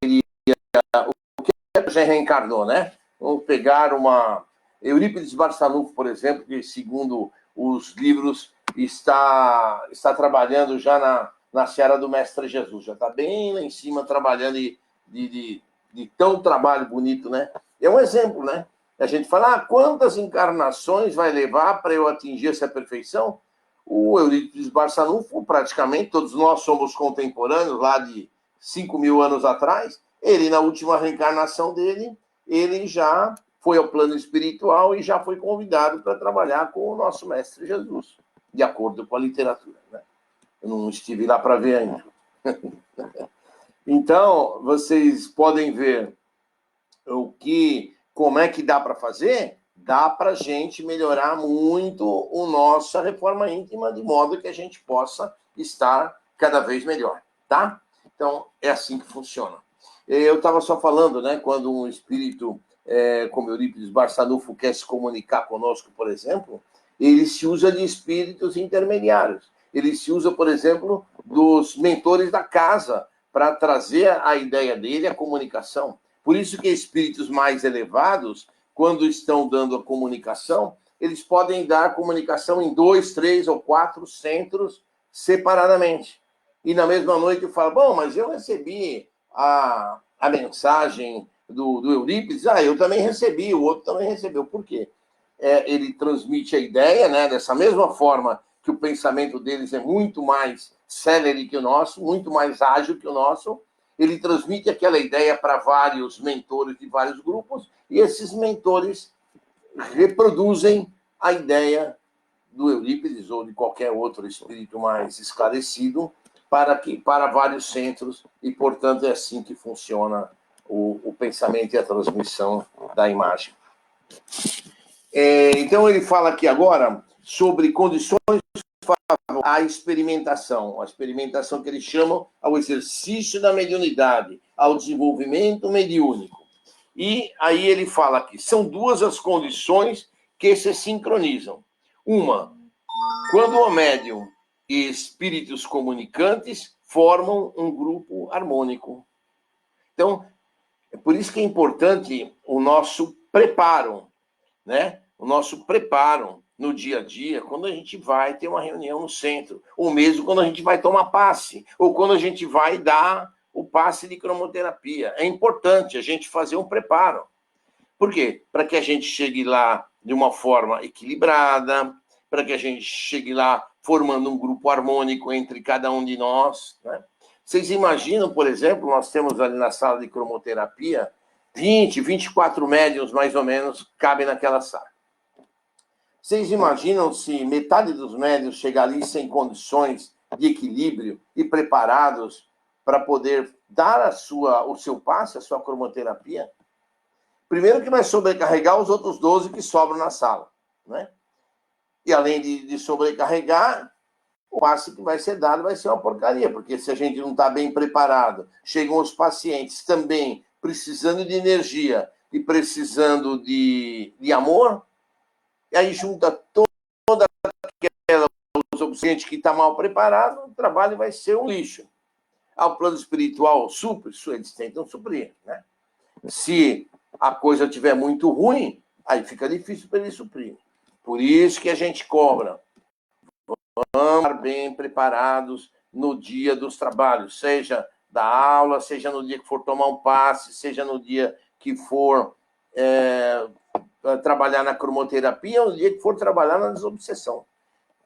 teria o que já reencarnou, né? Vamos pegar uma Eurípides Barçanufo, por exemplo, que segundo os livros está trabalhando já na seara do Mestre Jesus, já está bem lá em cima trabalhando de tão trabalho bonito, né? É um exemplo, né? A gente fala, quantas encarnações vai levar para eu atingir essa perfeição? O Eurípides Barçanufo, praticamente, todos nós somos contemporâneos, lá de 5.000 anos atrás, ele, na última reencarnação dele, ele já foi ao plano espiritual e já foi convidado para trabalhar com o nosso Mestre Jesus, de acordo com a literatura, né? Eu não estive lá para ver ainda. Então, vocês podem ver como é que dá para fazer? Dá para a gente melhorar muito a nossa reforma íntima, de modo que a gente possa estar cada vez melhor, tá? Então, é assim que funciona. Eu estava só falando, né, quando um espírito, como Eurípides Barçanufo, quer se comunicar conosco, por exemplo, ele se usa de espíritos intermediários. Ele se usa, por exemplo, dos mentores da casa, para trazer a ideia dele, a comunicação. Por isso que espíritos mais elevados, quando estão dando a comunicação, eles podem dar a comunicação em 2, 3 ou 4 centros separadamente. E na mesma noite eu falo, bom, mas eu recebi a mensagem do Eurípides, eu também recebi, o outro também recebeu. Por quê? Ele transmite a ideia, né, dessa mesma forma que o pensamento deles é muito mais célere que o nosso, muito mais ágil que o nosso, ele transmite aquela ideia para vários mentores de vários grupos, e esses mentores reproduzem a ideia do Eurípides ou de qualquer outro espírito mais esclarecido para vários centros, e, portanto, é assim que funciona o pensamento e a transmissão da imagem. Então, ele fala aqui agora sobre condições a experimentação que eles chamam ao exercício da mediunidade, ao desenvolvimento mediúnico. E aí ele fala aqui, são duas as condições que se sincronizam. Uma, quando o médium e espíritos comunicantes formam um grupo harmônico. Então, é por isso que é importante o nosso preparo, né? O nosso preparo no dia a dia, quando a gente vai ter uma reunião no centro, ou mesmo quando a gente vai tomar passe, ou quando a gente vai dar o passe de cromoterapia. É importante a gente fazer um preparo. Por quê? Para que a gente chegue lá de uma forma equilibrada, para que a gente chegue lá formando um grupo harmônico entre cada um de nós, né? Vocês imaginam, por exemplo, nós temos ali na sala de cromoterapia 24 médiuns, mais ou menos, cabem naquela sala. Vocês imaginam se metade dos médiuns chegar ali sem condições de equilíbrio e preparados para poder dar o seu passe, a sua cromoterapia? Primeiro que vai sobrecarregar os outros 12 que sobram na sala, né? E além de sobrecarregar, o passe que vai ser dado vai ser uma porcaria, porque se a gente não está bem preparado, chegam os pacientes também precisando de energia e precisando de amor, e aí junta toda aquela gente que está mal preparado, o trabalho vai ser um lixo. Ao plano espiritual, eles tentam suprir, né? Se a coisa estiver muito ruim, aí fica difícil para ele suprir. Por isso que a gente cobra. Vamos estar bem preparados no dia dos trabalhos, seja da aula, seja no dia que for tomar um passe, seja no dia que for trabalhar na cromoterapia, ou no dia que for trabalhar na desobsessão.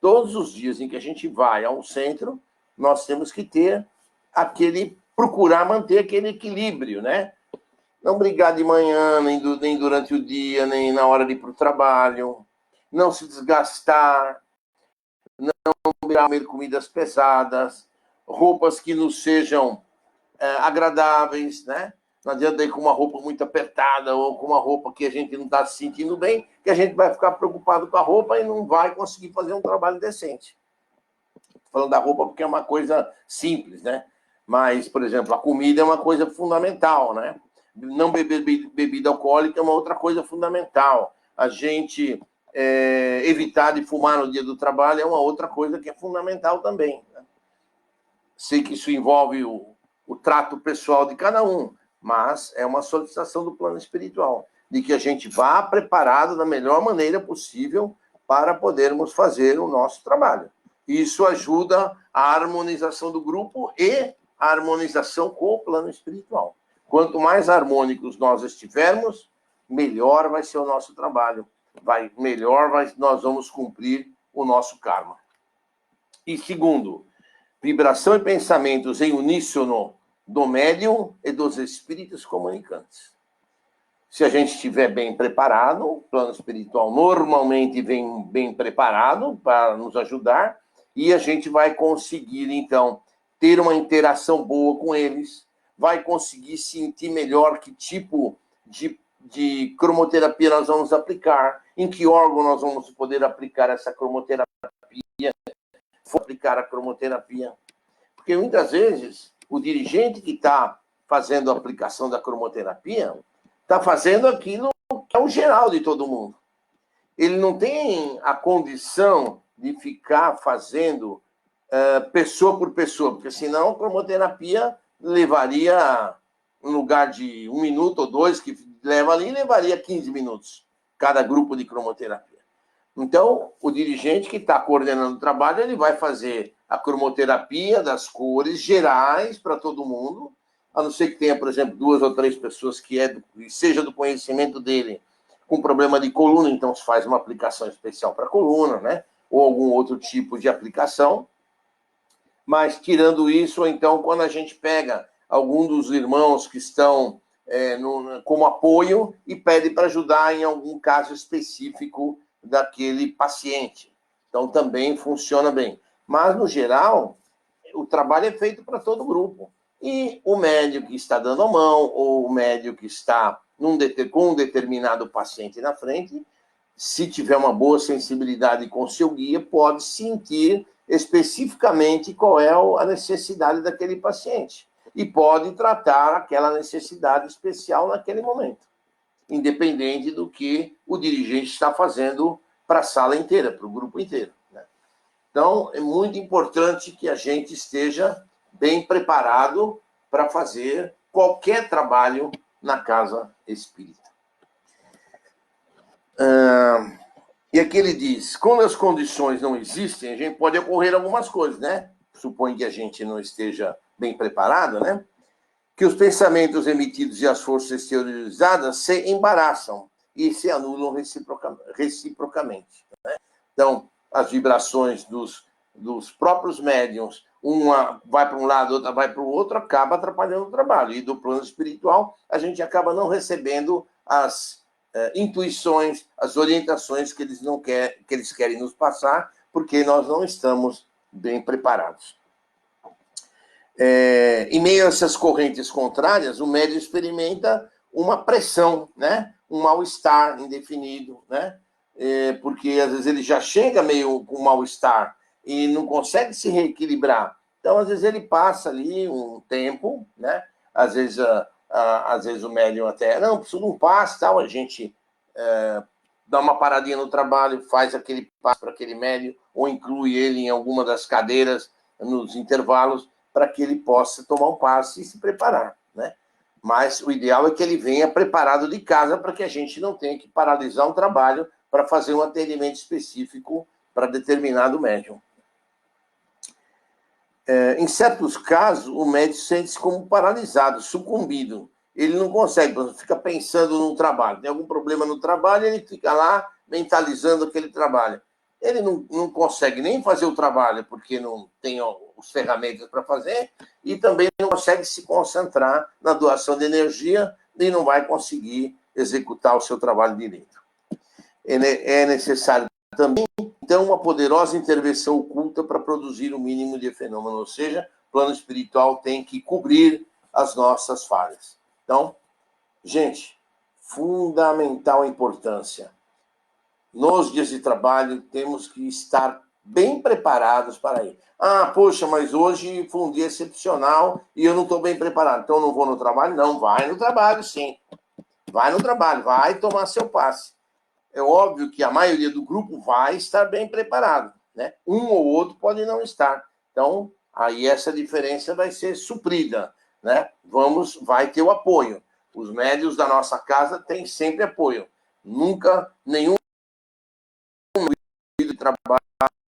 Todos os dias em que a gente vai ao centro, nós temos que ter procurar manter aquele equilíbrio, né? Não brigar de manhã, nem durante o dia, nem na hora de ir para o trabalho, não se desgastar, não comer comidas pesadas, roupas que nos sejam agradáveis, né? Não adianta ir com uma roupa muito apertada ou com uma roupa que a gente não está se sentindo bem, que a gente vai ficar preocupado com a roupa e não vai conseguir fazer um trabalho decente. Estou falando da roupa porque é uma coisa simples, né? Mas, por exemplo, a comida é uma coisa fundamental, né? Não beber bebida alcoólica é uma outra coisa fundamental. A gente evitar de fumar no dia do trabalho é uma outra coisa que é fundamental também, né? Sei que isso envolve o trato pessoal de cada um, mas é uma solicitação do plano espiritual, de que a gente vá preparado da melhor maneira possível para podermos fazer o nosso trabalho. Isso ajuda a harmonização do grupo e a harmonização com o plano espiritual. Quanto mais harmônicos nós estivermos, melhor vai ser o nosso trabalho, nós vamos cumprir o nosso karma. E segundo, vibração e pensamentos em uníssono do médium e dos espíritos comunicantes. Se a gente estiver bem preparado, o plano espiritual normalmente vem bem preparado para nos ajudar, e a gente vai conseguir, então, ter uma interação boa com eles, vai conseguir sentir melhor que tipo de cromoterapia nós vamos aplicar, em que órgão nós vamos poder aplicar essa cromoterapia, aplicar a cromoterapia. Porque muitas vezes o dirigente que está fazendo a aplicação da cromoterapia está fazendo aquilo que é o geral de todo mundo. Ele não tem a condição de ficar fazendo pessoa por pessoa, porque senão a cromoterapia levaria, no lugar de 1 minuto ou 2 que leva ali, levaria 15 minutos, cada grupo de cromoterapia. Então, o dirigente que está coordenando o trabalho, ele vai fazer a cromoterapia das cores gerais para todo mundo, a não ser que tenha, por exemplo, 2 ou 3 pessoas que seja do conhecimento dele com problema de coluna, então se faz uma aplicação especial para a coluna, né? Ou algum outro tipo de aplicação. Mas, tirando isso, ou então, quando a gente pega algum dos irmãos que estão como apoio e pede para ajudar em algum caso específico daquele paciente. Então, também funciona bem. Mas, no geral, o trabalho é feito para todo o grupo. E o médico que está dando a mão, ou o médico que está com um determinado paciente na frente, se tiver uma boa sensibilidade com seu guia, pode sentir especificamente qual é a necessidade daquele paciente. E pode tratar aquela necessidade especial naquele momento, independente do que o dirigente está fazendo para a sala inteira, para o grupo inteiro, né? Então, é muito importante que a gente esteja bem preparado para fazer qualquer trabalho na casa espírita. E aqui ele diz, quando as condições não existem, a gente pode ocorrer algumas coisas, né? Supõe que a gente não esteja bem preparado, né? Que os pensamentos emitidos e as forças exteriorizadas se embaraçam e se anulam reciprocamente. Né? Então, as vibrações dos próprios médiums, uma vai para um lado, outra vai para o outro, acaba atrapalhando o trabalho. E do plano espiritual, a gente acaba não recebendo as intuições, as orientações que eles querem nos passar, porque nós não estamos bem preparados. Em meio a essas correntes contrárias, o médium experimenta uma pressão, né? Um mal-estar indefinido, né? Porque às vezes ele já chega meio com mal-estar e não consegue se reequilibrar. Então, às vezes ele passa ali um tempo, né? Às vezes o médium até, não, preciso de um passe, tal, a gente dá uma paradinha no trabalho, faz aquele passe para aquele médium, ou inclui ele em alguma das cadeiras nos intervalos, para que ele possa tomar um passe e se preparar, né? Mas o ideal é que ele venha preparado de casa para que a gente não tenha que paralisar um trabalho para fazer um atendimento específico para determinado médium. Em certos casos, o médium sente-se como paralisado, sucumbido. Ele não consegue, fica pensando no trabalho. Tem algum problema no trabalho, ele fica lá mentalizando aquele trabalho. Ele não consegue nem fazer o trabalho, porque não tem as ferramentas para fazer, e também não consegue se concentrar na doação de energia e não vai conseguir executar o seu trabalho direito. É necessário também, então, uma poderosa intervenção oculta para produzir o mínimo de fenômeno, ou seja, o plano espiritual tem que cobrir as nossas falhas. Então, gente, fundamental importância. Nos dias de trabalho, temos que estar bem preparados para ir. Ah, poxa, mas hoje foi um dia excepcional e eu não estou bem preparado, então não vou no trabalho? Não, vai no trabalho, sim. Vai no trabalho, vai tomar seu passe. É óbvio que a maioria do grupo vai estar bem preparado, né? Um ou outro pode não estar. Então, aí essa diferença vai ser suprida, né? Vai ter o apoio. Os médios da nossa casa têm sempre apoio. Nunca nenhum de trabalho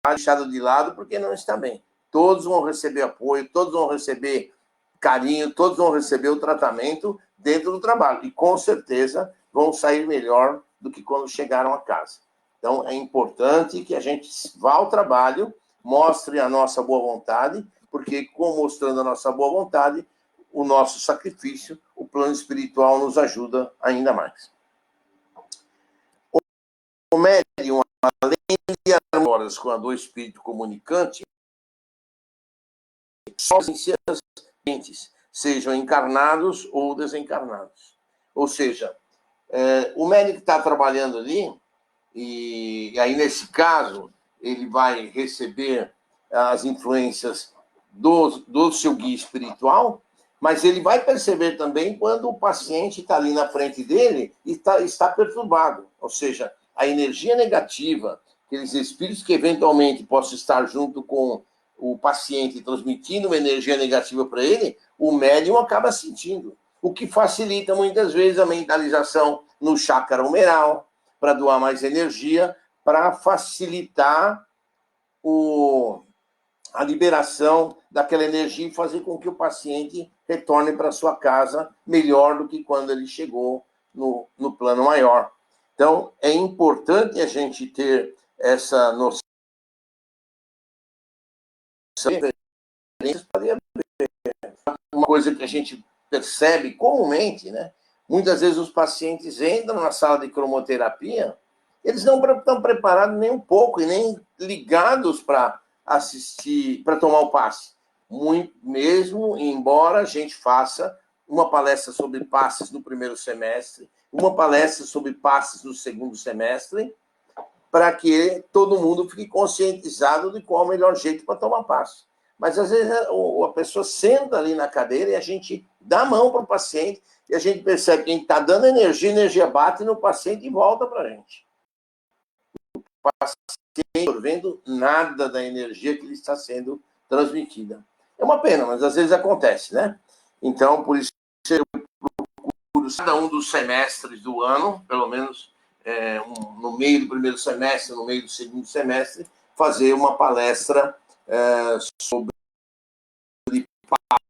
deixado de lado porque não está bem. Todos vão receber apoio, todos vão receber carinho, todos vão receber o tratamento dentro do trabalho. E com certeza vão sair melhor do que quando chegaram a casa. Então, é importante que a gente vá ao trabalho, mostre a nossa boa vontade, porque com mostrando a nossa boa vontade, o nosso sacrifício, o plano espiritual nos ajuda ainda mais. O médium, além de harmonias com a do espírito comunicante, só sejam encarnados ou desencarnados. Ou seja, o médico que está trabalhando ali, e aí nesse caso ele vai receber as influências do seu guia espiritual, mas ele vai perceber também quando o paciente está ali na frente dele e está perturbado. Ou seja, a energia negativa, aqueles espíritos que eventualmente possam estar junto com o paciente transmitindo uma energia negativa para ele, o médium acaba sentindo. O que facilita muitas vezes a mentalização no chácara humeral, para doar mais energia, para facilitar a liberação daquela energia e fazer com que o paciente retorne para sua casa melhor do que quando ele chegou no plano maior. Então, é importante a gente ter essa noção. Uma coisa que a gente percebe comumente, né? Muitas vezes os pacientes entram na sala de cromoterapia, eles não estão preparados nem um pouco e nem ligados para assistir, para tomar o passe. Muito mesmo, embora a gente faça uma palestra sobre passes no primeiro semestre, uma palestra sobre passes no segundo semestre, para que todo mundo fique conscientizado de qual é o melhor jeito para tomar passe. Mas, às vezes, a pessoa senta ali na cadeira e a gente dá a mão para o paciente e a gente percebe que a gente está dando energia, a energia bate no paciente e volta para a gente. O paciente não está absorvendo nada da energia que lhe está sendo transmitida. É uma pena, mas às vezes acontece, né? Então, por isso, eu procuro cada um dos semestres do ano, pelo menos no meio do primeiro semestre, no meio do segundo semestre, fazer uma palestra sobre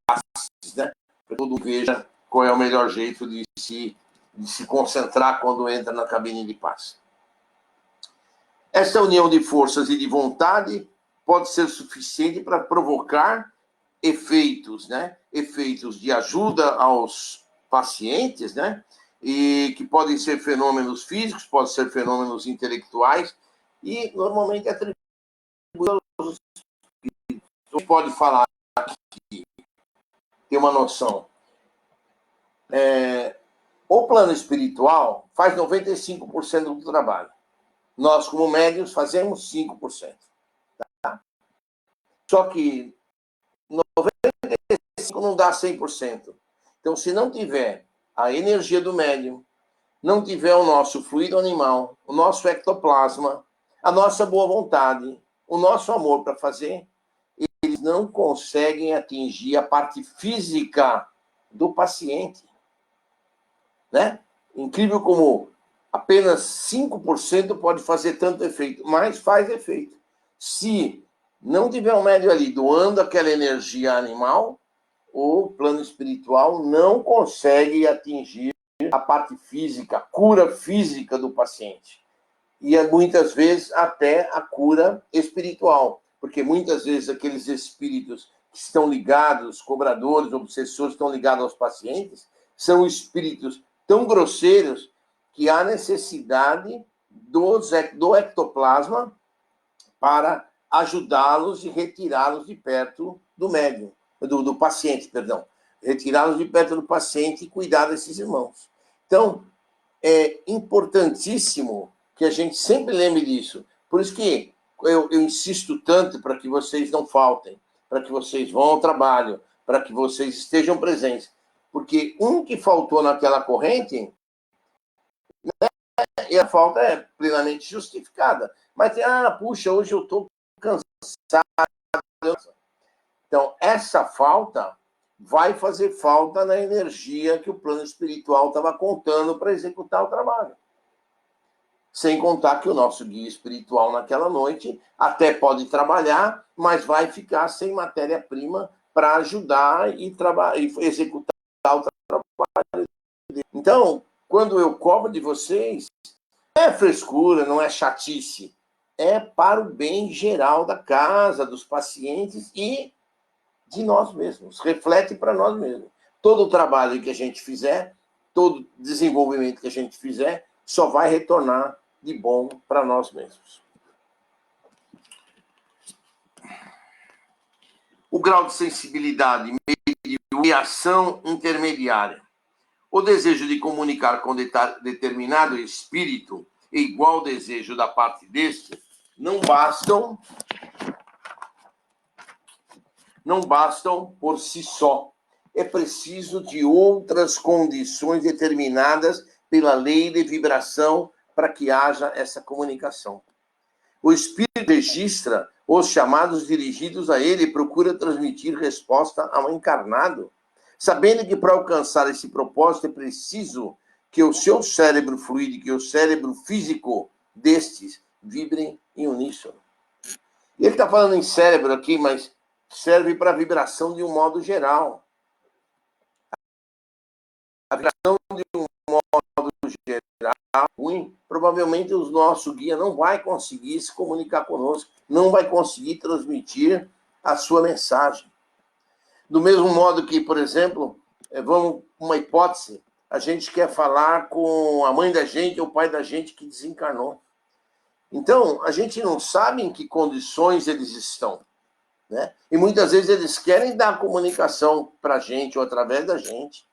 passes, né? Para todo mundo veja qual é o melhor jeito de se concentrar quando entra na cabine de passe. Essa união de forças e de vontade pode ser suficiente para provocar efeitos, né? Efeitos de ajuda aos pacientes, né? E que podem ser fenômenos físicos, podem ser fenômenos intelectuais, e normalmente atribuídos aos espíritos. A gente pode falar aqui, ter uma noção. O plano espiritual faz 95% do trabalho. Nós, como médiuns, fazemos 5%. Tá? Só que 95% não dá 100%. Então, se não tiver a energia do médium, não tiver o nosso fluido animal, o nosso ectoplasma, a nossa boa vontade, o nosso amor para fazer, eles não conseguem atingir a parte física do paciente. Né? Incrível como apenas 5% pode fazer tanto efeito, mas faz efeito. Se não tiver um médium ali doando aquela energia animal, o plano espiritual não consegue atingir a parte física, a cura física do paciente. E muitas vezes até a cura espiritual, porque muitas vezes aqueles espíritos que estão ligados, cobradores, obsessores, estão ligados aos pacientes, são espíritos tão grosseiros que há necessidade do ectoplasma para ajudá-los e retirá-los de perto do médium, do paciente, perdão. Retirá-los de perto do paciente e cuidar desses irmãos. Então, é importantíssimo que a gente sempre lembre disso. Por isso que eu insisto tanto para que vocês não faltem, para que vocês vão ao trabalho, para que vocês estejam presentes. Porque um que faltou naquela corrente, né, e a falta é plenamente justificada. Mas, puxa, hoje eu estou cansado. Então, essa falta vai fazer falta na energia que o plano espiritual estava contando para executar o trabalho. Sem contar que o nosso guia espiritual naquela noite até pode trabalhar, mas vai ficar sem matéria-prima para ajudar e executar o trabalho. Então, quando eu cobro de vocês, não é frescura, não é chatice, é para o bem geral da casa, dos pacientes e de nós mesmos, reflete para nós mesmos. Todo o trabalho que a gente fizer, todo desenvolvimento que a gente fizer, só vai retornar de bom para nós mesmos. O grau de sensibilidade, meio e ação intermediária. O desejo de comunicar com determinado espírito e igual desejo da parte deste não bastam por si só. É preciso de outras condições determinadas pela lei de vibração para que haja essa comunicação. O espírito registra os chamados dirigidos a ele e procura transmitir resposta ao encarnado, sabendo que para alcançar esse propósito é preciso que o seu cérebro fluídico e o cérebro físico destes vibrem em uníssono. E ele está falando em cérebro aqui, mas serve para vibração de um modo geral. A vibração de um modo geral ruim, provavelmente o nosso guia não vai conseguir se comunicar conosco, não vai conseguir transmitir a sua mensagem. Do mesmo modo que, por exemplo, vamos uma hipótese, a gente quer falar com a mãe da gente ou o pai da gente que desencarnou. Então, a gente não sabe em que condições eles estão. Né? E muitas vezes eles querem dar comunicação para a gente ou através da gente.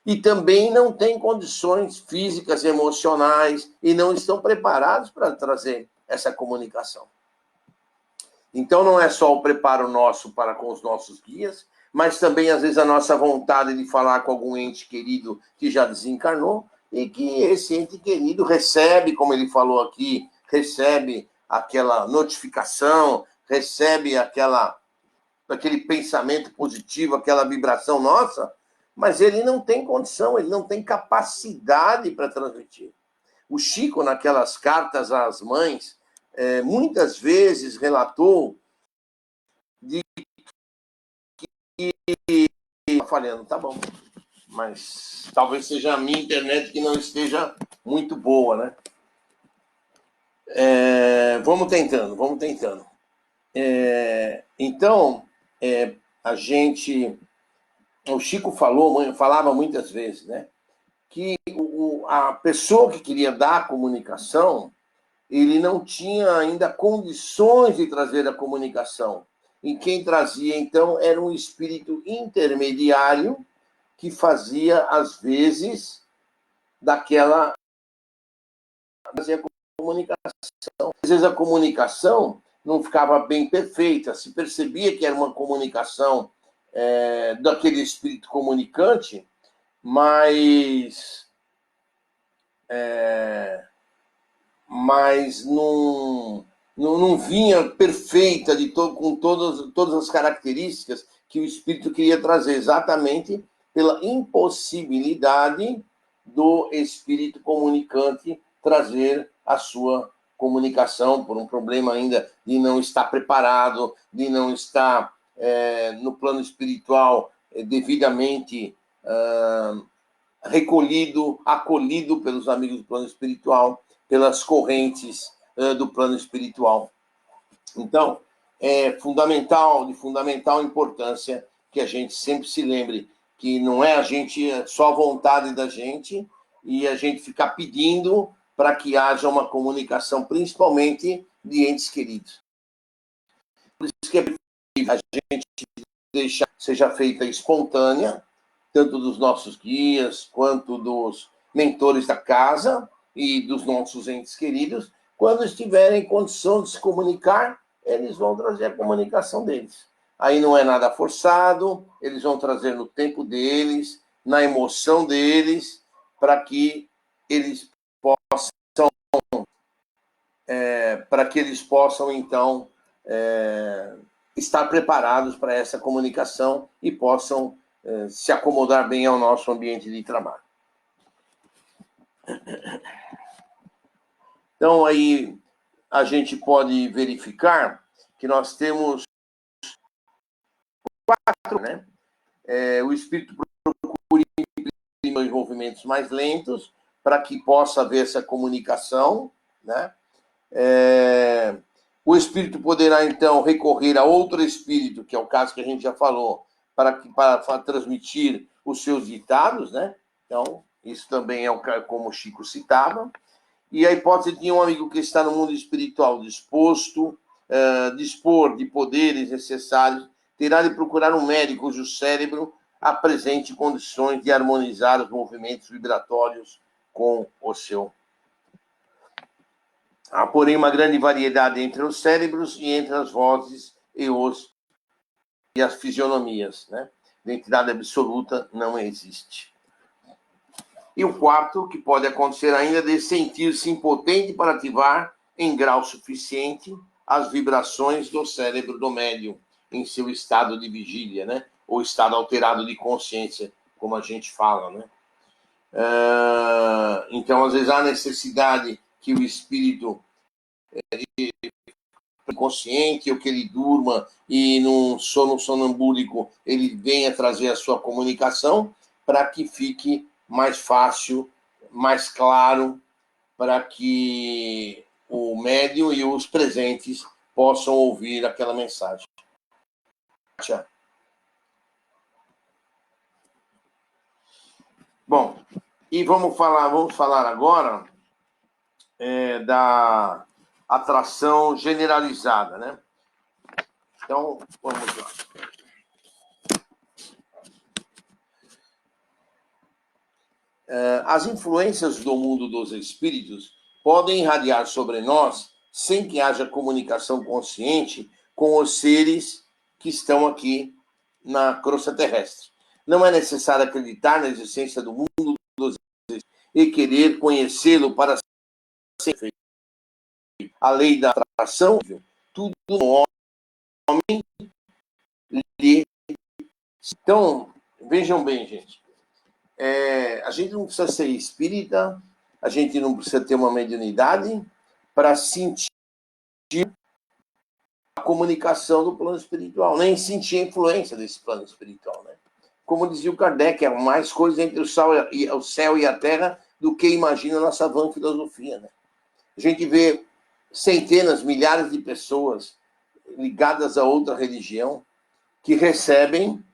E também não têm condições físicas, emocionais, e não estão preparados para trazer essa comunicação. Então, não é só o preparo nosso para com os nossos guias, mas também, às vezes, a nossa vontade de falar com algum ente querido que já desencarnou e que esse ente querido recebe, como ele falou aqui, recebe aquela notificação, recebe aquela daquele pensamento positivo, aquela vibração nossa, mas ele não tem condição, ele não tem capacidade para transmitir. O Chico, naquelas cartas às mães, muitas vezes relatou de que falhando, tá bom, mas talvez seja a minha internet que não esteja muito boa, né? Vamos tentando. Então, o Chico falava muitas vezes, né, que a pessoa que queria dar a comunicação, ele não tinha ainda condições de trazer a comunicação. E quem trazia, então, era um espírito intermediário que fazia, às vezes, fazia comunicação. Às vezes a comunicação não ficava bem perfeita, se percebia que era uma comunicação daquele espírito comunicante, mas não vinha perfeita com todas as características que o espírito queria trazer, exatamente pela impossibilidade do espírito comunicante trazer a sua comunicação, por um problema ainda de não estar preparado, de não estar no plano espiritual devidamente recolhido, acolhido pelos amigos do plano espiritual, pelas correntes do plano espiritual. Então, é de fundamental importância que a gente sempre se lembre que não é só a vontade da gente e a gente ficar pedindo para que haja uma comunicação, principalmente de entes queridos. Por isso que a gente deixa seja feita espontânea, tanto dos nossos guias, quanto dos mentores da casa e dos nossos entes queridos. Quando estiverem em condição de se comunicar, eles vão trazer a comunicação deles. Aí não é nada forçado, eles vão trazer no tempo deles, na emoção deles, para que eles possam, então, estar preparados para essa comunicação e possam se acomodar bem ao nosso ambiente de trabalho. Então, aí a gente pode verificar que nós temos 4, né? O espírito procura imprimir movimentos mais lentos para que possa haver essa comunicação, né? O espírito poderá, então, recorrer a outro espírito, que é o caso que a gente já falou, para transmitir os seus ditados, né? Então, isso também é como o Chico citava. E a hipótese de um amigo que está no mundo espiritual dispor de poderes necessários, terá de procurar um médico cujo cérebro apresente condições de harmonizar os movimentos vibratórios com o seu. Há, porém, uma grande variedade entre os cérebros e entre as vozes e as fisionomias, né? Identidade absoluta não existe. E o quarto, que pode acontecer ainda, é de sentir-se impotente para ativar em grau suficiente as vibrações do cérebro do médium em seu estado de vigília, né? Ou estado alterado de consciência, como a gente fala, né? Então, às vezes, há necessidade que o espírito inconsciente ou que ele durma e num sono sonambúlico ele venha trazer a sua comunicação para que fique mais fácil, mais claro, para que o médium e os presentes possam ouvir aquela mensagem. Bom, e vamos falar agora da atração generalizada, né? Então, vamos lá. As influências do mundo dos espíritos podem irradiar sobre nós sem que haja comunicação consciente com os seres que estão aqui na crosta terrestre. Não é necessário acreditar na existência do mundo dos espíritos e querer conhecê-lo para ser feito. A lei da atração, tudo no homem Então, vejam bem, gente. A gente não precisa ser espírita, a gente não precisa ter uma mediunidade para sentir a comunicação do plano espiritual, nem sentir a influência desse plano espiritual, né? Como dizia o Kardec, é mais coisa entre o céu e a terra do que imagina a nossa vã filosofia, né? A gente vê centenas, milhares de pessoas ligadas a outra religião que recebem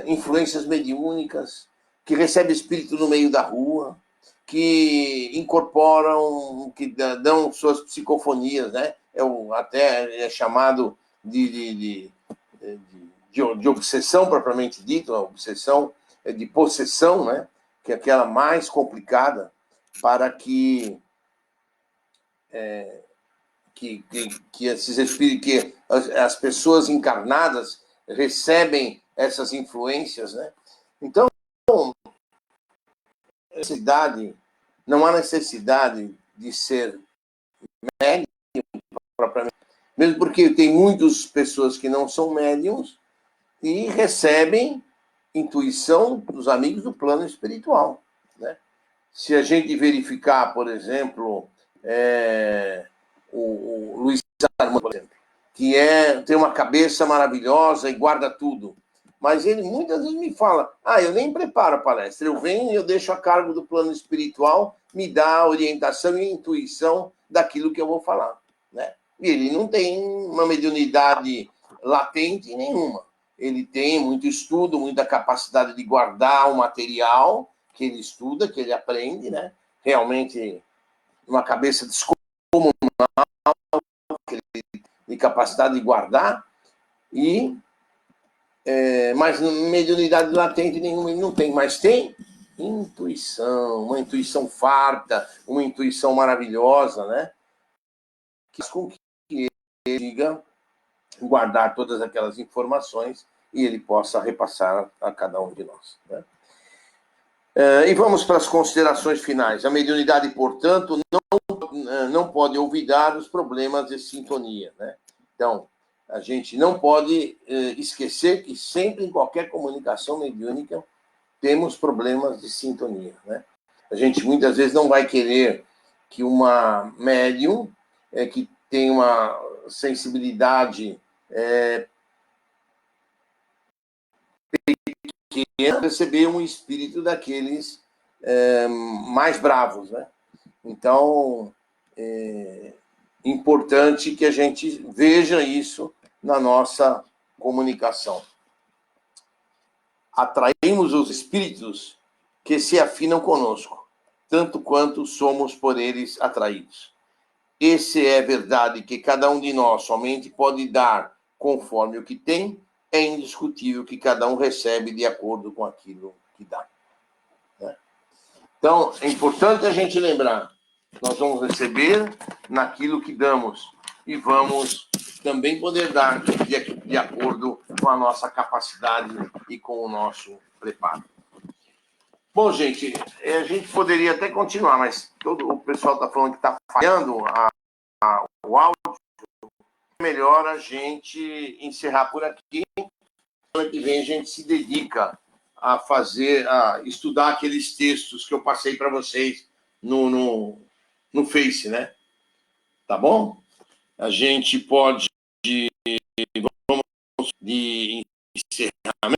influências mediúnicas, que recebem espírito no meio da rua, que incorporam, que dão suas psicofonias, né? Até é chamado de obsessão propriamente dita, a obsessão de possessão, né? Que é aquela mais complicada, para que esses espíritos, que as pessoas encarnadas recebem essas influências, né? Então, não há necessidade de ser médium propriamente, mesmo porque tem muitas pessoas que não são médiums e recebem intuição dos amigos do plano espiritual, né? Se a gente verificar, por exemplo, o Luiz Armando, por exemplo, que tem uma cabeça maravilhosa e guarda tudo. Mas ele muitas vezes me fala, eu nem preparo a palestra, eu venho e eu deixo a cargo do plano espiritual, me dá a orientação e a intuição daquilo que eu vou falar, né? E ele não tem uma mediunidade latente nenhuma. Ele tem muito estudo, muita capacidade de guardar o material que ele estuda, que ele aprende, né? Realmente uma cabeça descomunal, de capacidade de guardar, mas mediunidade latente nenhuma ele não tem, mas tem intuição, uma intuição farta, uma intuição maravilhosa, né? Que faz com que ele diga guardar todas aquelas informações e ele possa repassar a cada um de nós, né? E vamos para as considerações finais. A mediunidade, portanto, não pode olvidar os problemas de sintonia, né? Então, a gente não pode esquecer que sempre, em qualquer comunicação mediúnica, temos problemas de sintonia, né? A gente muitas vezes não vai querer que uma médium que tem uma sensibilidade pequena receber um espírito daqueles mais bravos, né? Então, é importante que a gente veja isso na nossa comunicação. Atraímos os espíritos que se afinam conosco, tanto quanto somos por eles atraídos. Esse é verdade que cada um de nós somente pode dar conforme o que tem, é indiscutível que cada um recebe de acordo com aquilo que dá, né? Então, é importante a gente lembrar, nós vamos receber naquilo que damos e vamos também poder dar de acordo com a nossa capacidade e com o nosso preparo. Bom, gente, a gente poderia até continuar, mas todo o pessoal está falando que está falhando o áudio. É melhor a gente encerrar por aqui. Semana que vem a gente se dedica a estudar aqueles textos que eu passei para vocês no Face, né? Tá bom? A gente pode, vamos de encerramento,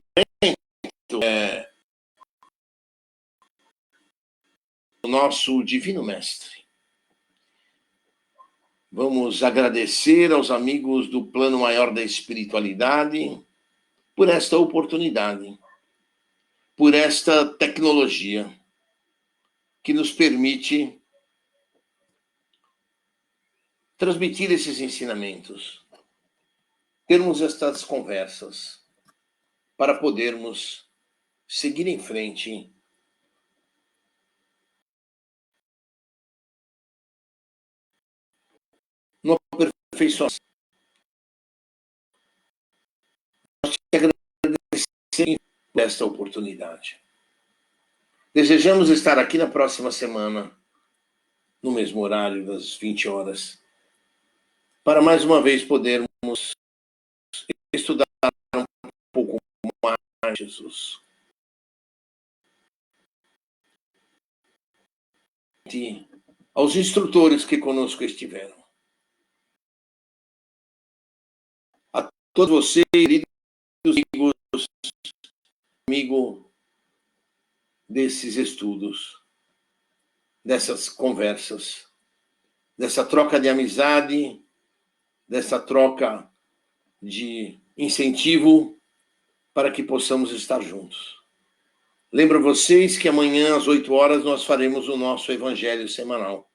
o nosso Divino Mestre. Vamos agradecer aos amigos do Plano Maior da Espiritualidade por esta oportunidade, por esta tecnologia que nos permite transmitir esses ensinamentos, termos estas conversas, para podermos seguir em frente no aperfeiçoamento. Nós te agradecemos por esta oportunidade. Desejamos estar aqui na próxima semana, no mesmo horário, das 20 horas, para mais uma vez podermos estudar Jesus. Aos instrutores que conosco estiveram. A todos vocês, queridos amigos, amigo desses estudos, dessas conversas, dessa troca de amizade, dessa troca de incentivo para que possamos estar juntos. Lembro vocês que amanhã, às 8 horas, nós faremos o nosso Evangelho semanal.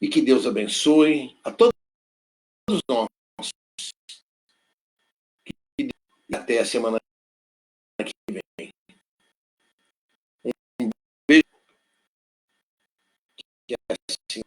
E que Deus abençoe a todos nós. E até a semana que vem. Um beijo. Que assim